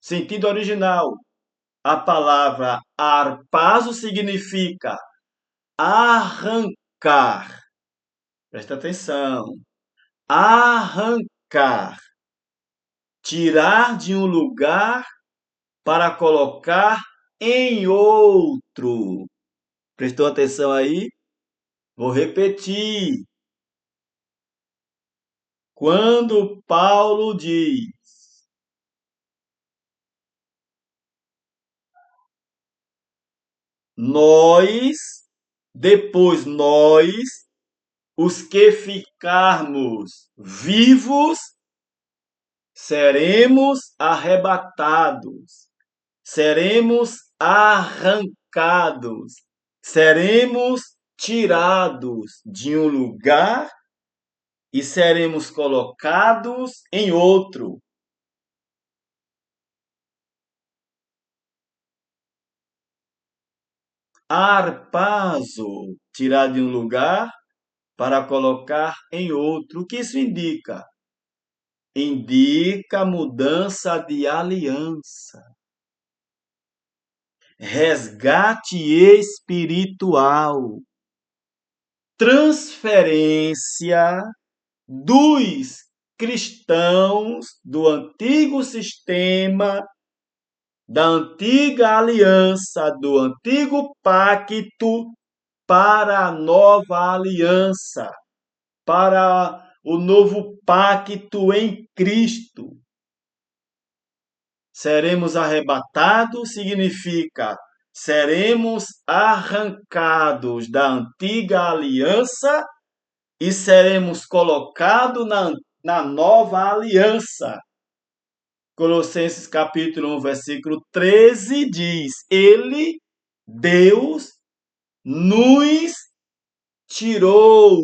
Sentido original: a palavra harpazo significa arrancar. Presta atenção. Arrancar. Tirar de um lugar para colocar em outro. Prestou atenção aí? Vou repetir. Quando Paulo diz: nós, depois nós, os que ficarmos vivos, seremos arrebatados, seremos arrancados, seremos tirados de um lugar e seremos colocados em outro. Arpazo, tirar de um lugar para colocar em outro. O que isso indica? Indica mudança de aliança, resgate espiritual, transferência dos cristãos do antigo sistema, da antiga aliança, do antigo pacto para a nova aliança, para o novo pacto em Cristo. Seremos arrebatados significa seremos arrancados da antiga aliança e seremos colocados na nova aliança. Colossenses capítulo 1, versículo 13 diz: Ele, Deus, nos tirou,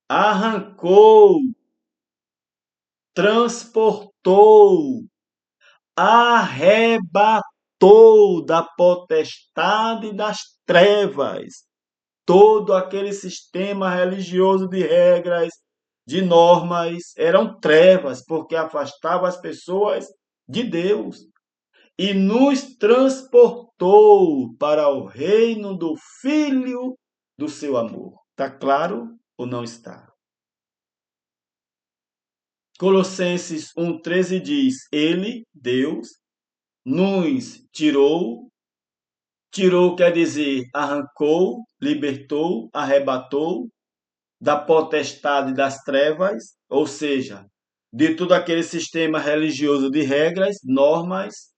arrancou, transportou, arrebatou da potestade das trevas todo aquele sistema religioso de regras, de normas, eram trevas, porque afastava as pessoas de Deus e nos transportou para o reino do Filho do seu amor. Está claro ou não está? Colossenses 1,13 diz: Ele, Deus, nos tirou. Tirou quer dizer arrancou, libertou, arrebatou. da potestade das trevas, ou seja, de todo aquele sistema religioso de regras, normas,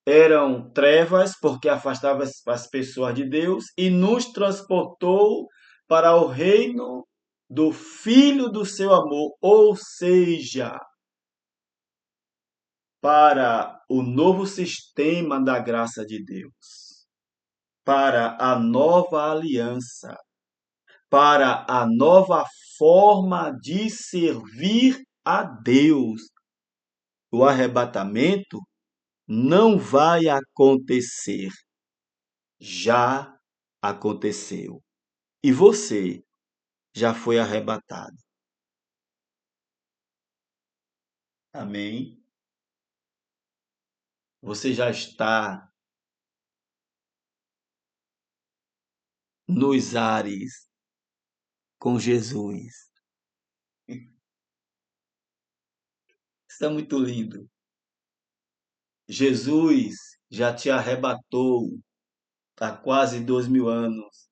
eram trevas porque afastava as pessoas de Deus e nos transportou para o reino do Filho do seu amor, ou seja, para o novo sistema da graça de Deus, para a nova aliança, para a nova forma de servir a Deus. O arrebatamento não vai acontecer, já aconteceu. E você já foi arrebatado. Amém? Você já está nos ares com Jesus. Isso é muito lindo. Jesus já te arrebatou há quase 2000 anos.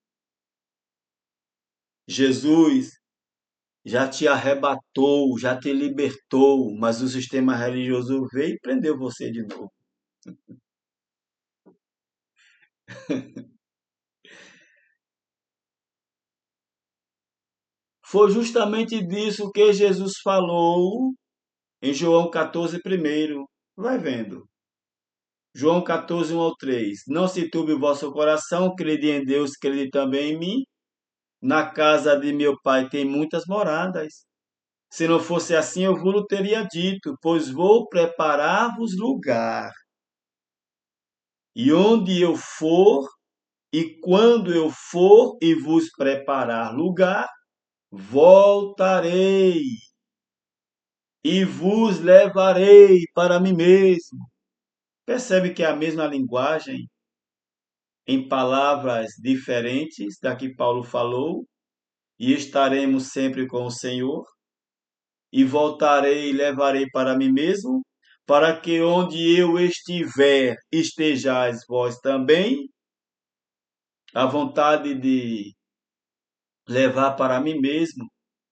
Jesus já te arrebatou, já te libertou, mas o sistema religioso veio e prendeu você de novo. Foi justamente disso que Jesus falou em João 14, primeiro. Vai vendo. João 14, 1 ao 3. Não se turbe o vosso coração, crede em Deus, crede também em mim. Na casa de meu pai tem muitas moradas. Se não fosse assim, eu vos teria dito, pois vou preparar-vos lugar. E onde eu for, e quando eu for e vos preparar lugar, voltarei e vos levarei para mim mesmo. Percebe que é a mesma linguagem, em palavras diferentes da que Paulo falou, e estaremos sempre com o Senhor, e voltarei e levarei para mim mesmo, para que onde eu estiver, estejais vós também. A vontade de levar para mim mesmo,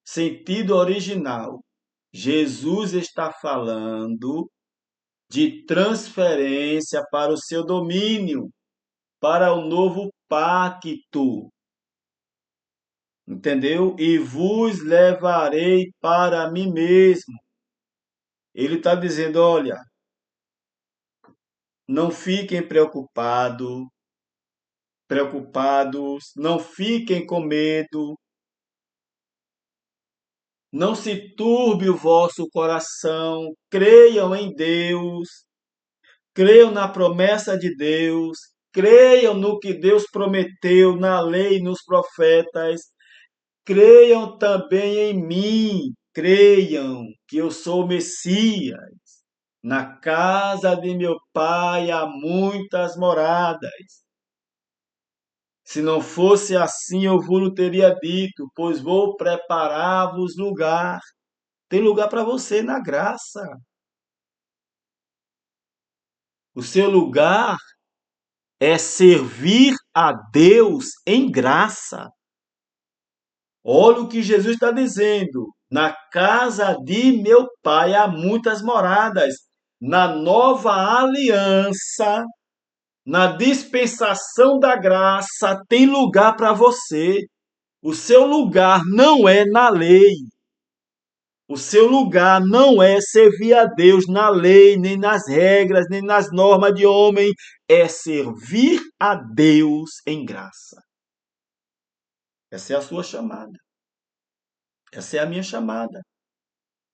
sentido original. Jesus está falando de transferência para o seu domínio, para o novo pacto. Entendeu? E vos levarei para mim mesmo. Ele está dizendo: olha, não fiquem preocupados, não fiquem com medo, não se turbe o vosso coração, creiam em Deus, creiam na promessa de Deus, creiam no que Deus prometeu na lei e nos profetas, creiam também em mim, creiam que eu sou o Messias. Na casa de meu pai há muitas moradas. Se não fosse assim, eu vos teria dito, pois vou preparar-vos lugar. Tem lugar para você na graça. O seu lugar é servir a Deus em graça. Olha o que Jesus está dizendo. Na casa de meu pai há muitas moradas. Na nova aliança, na dispensação da graça, tem lugar para você. O seu lugar não é na lei. O seu lugar não é servir a Deus na lei, nem nas regras, nem nas normas de homem. É servir a Deus em graça. Essa é a sua chamada. Essa é a minha chamada.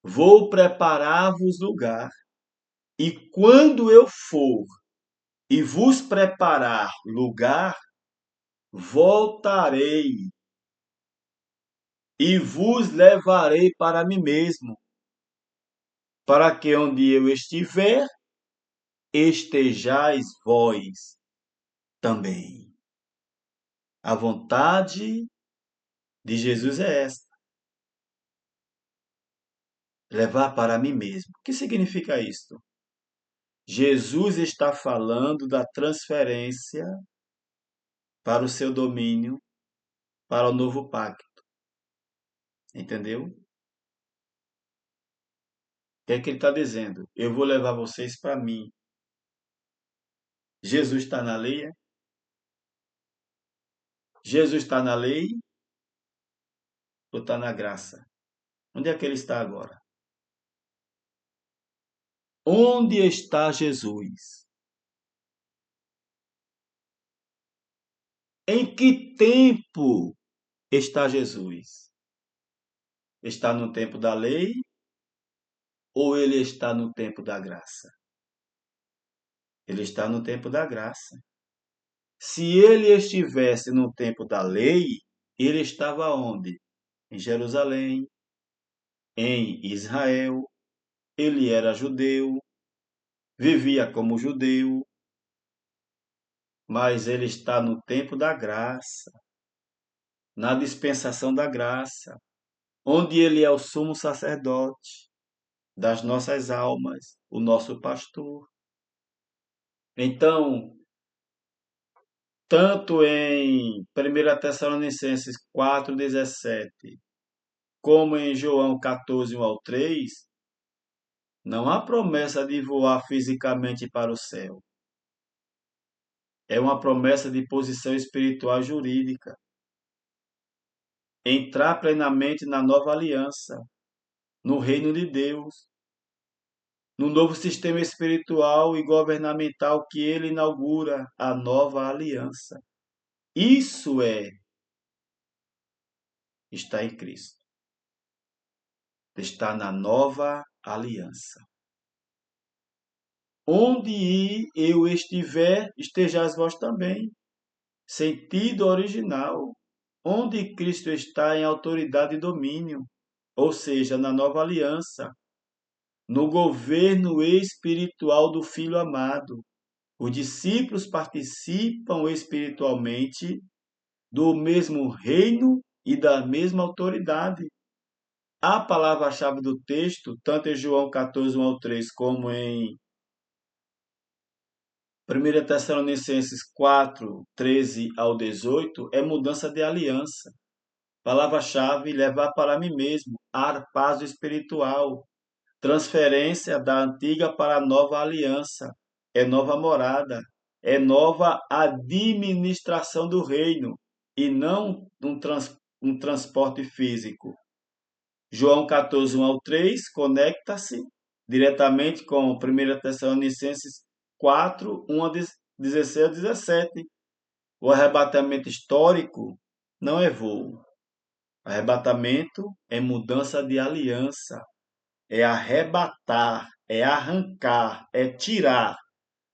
Vou preparar-vos lugar. E quando eu for e vos preparar lugar, voltarei e vos levarei para mim mesmo, para que onde eu estiver, estejais vós também. A vontade de Jesus é esta: levar para mim mesmo. O que significa isto? Jesus está falando da transferência para o seu domínio, para o novo pacto. Entendeu? O que é que ele está dizendo? Eu vou levar vocês para mim. Jesus está na lei? É? Jesus está na lei ou está na graça? Onde é que ele está agora? Onde está Jesus? Em que tempo está Jesus? Está no tempo da lei ou ele está no tempo da graça? Ele está no tempo da graça. Se ele estivesse no tempo da lei, ele estava onde? Em Jerusalém, em Israel. Ele era judeu, vivia como judeu, mas ele está no tempo da graça, na dispensação da graça, onde ele é o sumo sacerdote das nossas almas, o nosso pastor. Então, tanto em 1 Tessalonicenses 4,17, como em João 14, 1 ao 3, não há promessa de voar fisicamente para o céu. É uma promessa de posição espiritual jurídica. Entrar plenamente na nova aliança, no reino de Deus, no novo sistema espiritual e governamental que ele inaugura, a nova aliança. Isso é estar em Cristo. Está na nova aliança. Onde eu estiver, estejais vós também. Sentido original. Onde Cristo está em autoridade e domínio, ou seja, na nova aliança, no governo espiritual do Filho amado. Os discípulos participam espiritualmente do mesmo reino e da mesma autoridade. A palavra-chave do texto, tanto em João 14, 1 ao 3, como em 1 Tessalonicenses 4, 13 ao 18, é mudança de aliança. Palavra-chave, levar para mim mesmo, arpazo espiritual, transferência da antiga para a nova aliança, é nova morada, é nova administração do reino, e não um transporte físico. João 14, 1 ao 3, conecta-se diretamente com 1 Tessalonicenses 4, 1 a 16 a 17. O arrebatamento histórico não é voo. Arrebatamento é mudança de aliança, é arrebatar, é arrancar, é tirar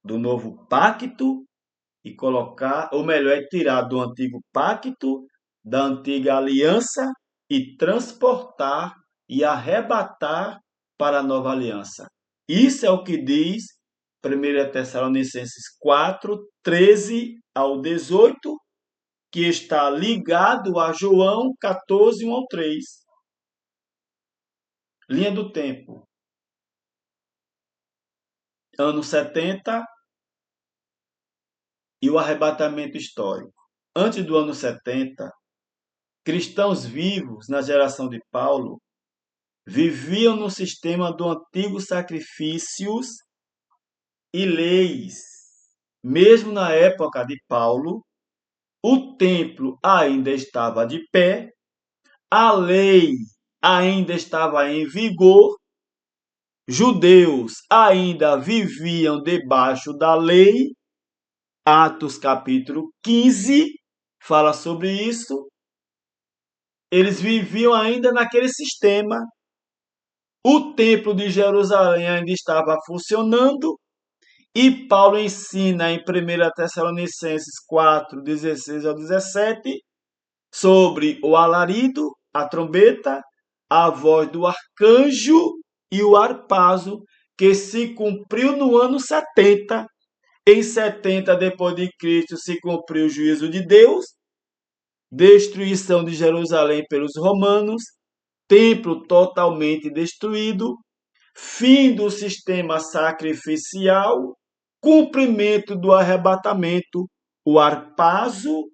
do novo pacto e colocar, ou melhor, é tirar do antigo pacto, da antiga aliança e transportar e arrebatar para a nova aliança. Isso é o que diz 1 Tessalonicenses 4, 13 ao 18, que está ligado a João 14, 1 ao 3. Linha do tempo. Anos 70 e o arrebatamento histórico. Antes do ano 70, cristãos vivos na geração de Paulo viviam no sistema do antigo sacrifícios e leis. Mesmo na época de Paulo, o templo ainda estava de pé, a lei ainda estava em vigor, judeus ainda viviam debaixo da lei. Atos capítulo 15 fala sobre isso. Eles viviam ainda naquele sistema. O templo de Jerusalém ainda estava funcionando e Paulo ensina em 1 Tessalonicenses 4, 16 ao 17 sobre o alarido, a trombeta, a voz do arcanjo e o arpazo que se cumpriu no ano 70. Em 70 depois de Cristo se cumpriu o juízo de Deus, destruição de Jerusalém pelos romanos, templo totalmente destruído, fim do sistema sacrificial, cumprimento do arrebatamento, o arpazo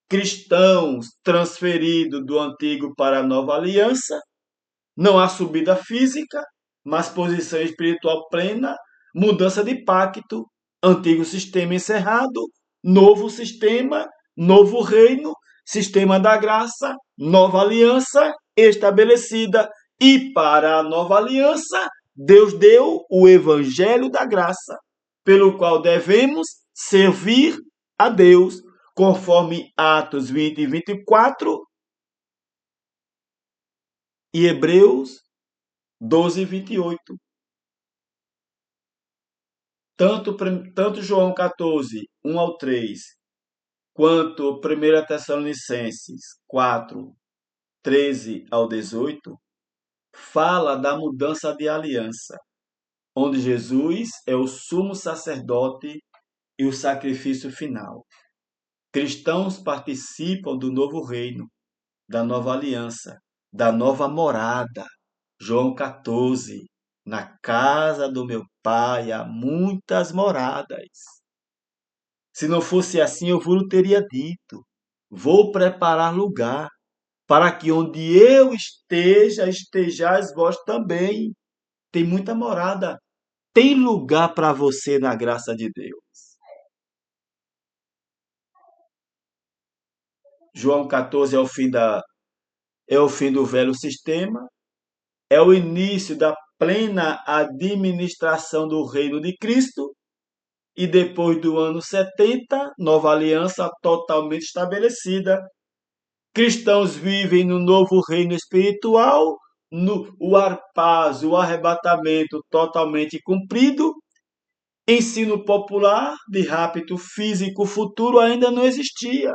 cristãos transferidos do antigo para a nova aliança. Não há subida física, mas posição espiritual plena, mudança de pacto, antigo sistema encerrado, novo sistema, novo reino, sistema da graça, nova aliança estabelecida. E para a nova aliança, Deus deu o evangelho da graça, pelo qual devemos servir a Deus, conforme Atos 20 e 24 e Hebreus 12 e 28. Tanto João 14, 1 ao 3, quanto 1 Tessalonicenses 4, 13 ao 18, fala da mudança de aliança, onde Jesus é o sumo sacerdote e o sacrifício final. Cristãos participam do novo reino, da nova aliança, da nova morada. João 14. Na casa do meu pai há muitas moradas. Se não fosse assim, eu vos teria dito: vou preparar lugar, para que onde eu esteja, estejais vós também. Tem muita morada. Tem lugar para você na graça de Deus. João 14 é o fim do velho sistema, é o início da plena administração do reino de Cristo, e depois do ano 70, nova aliança totalmente estabelecida. Cristãos vivem no novo reino espiritual, o arpaz, o arrebatamento totalmente cumprido. Ensino popular de rapto físico futuro ainda não existia.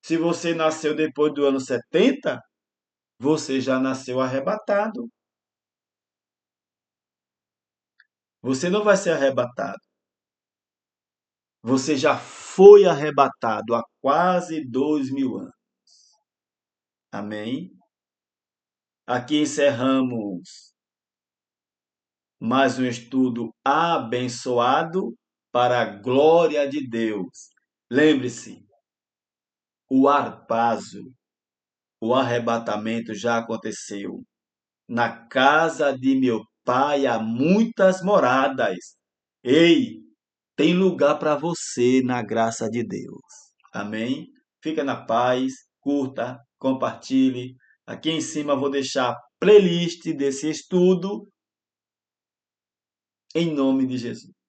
Se você nasceu depois do ano 70, você já nasceu arrebatado. Você não vai ser arrebatado. Você já foi arrebatado há quase 2000 anos. Amém? Aqui encerramos mais um estudo abençoado para a glória de Deus. Lembre-se, o arpazo, o arrebatamento já aconteceu. Na casa de meu pai há muitas moradas. Ei, tem lugar para você na graça de Deus. Amém? Fica na paz, curta, compartilhe. Aqui em cima vou deixar a playlist desse estudo em nome de Jesus.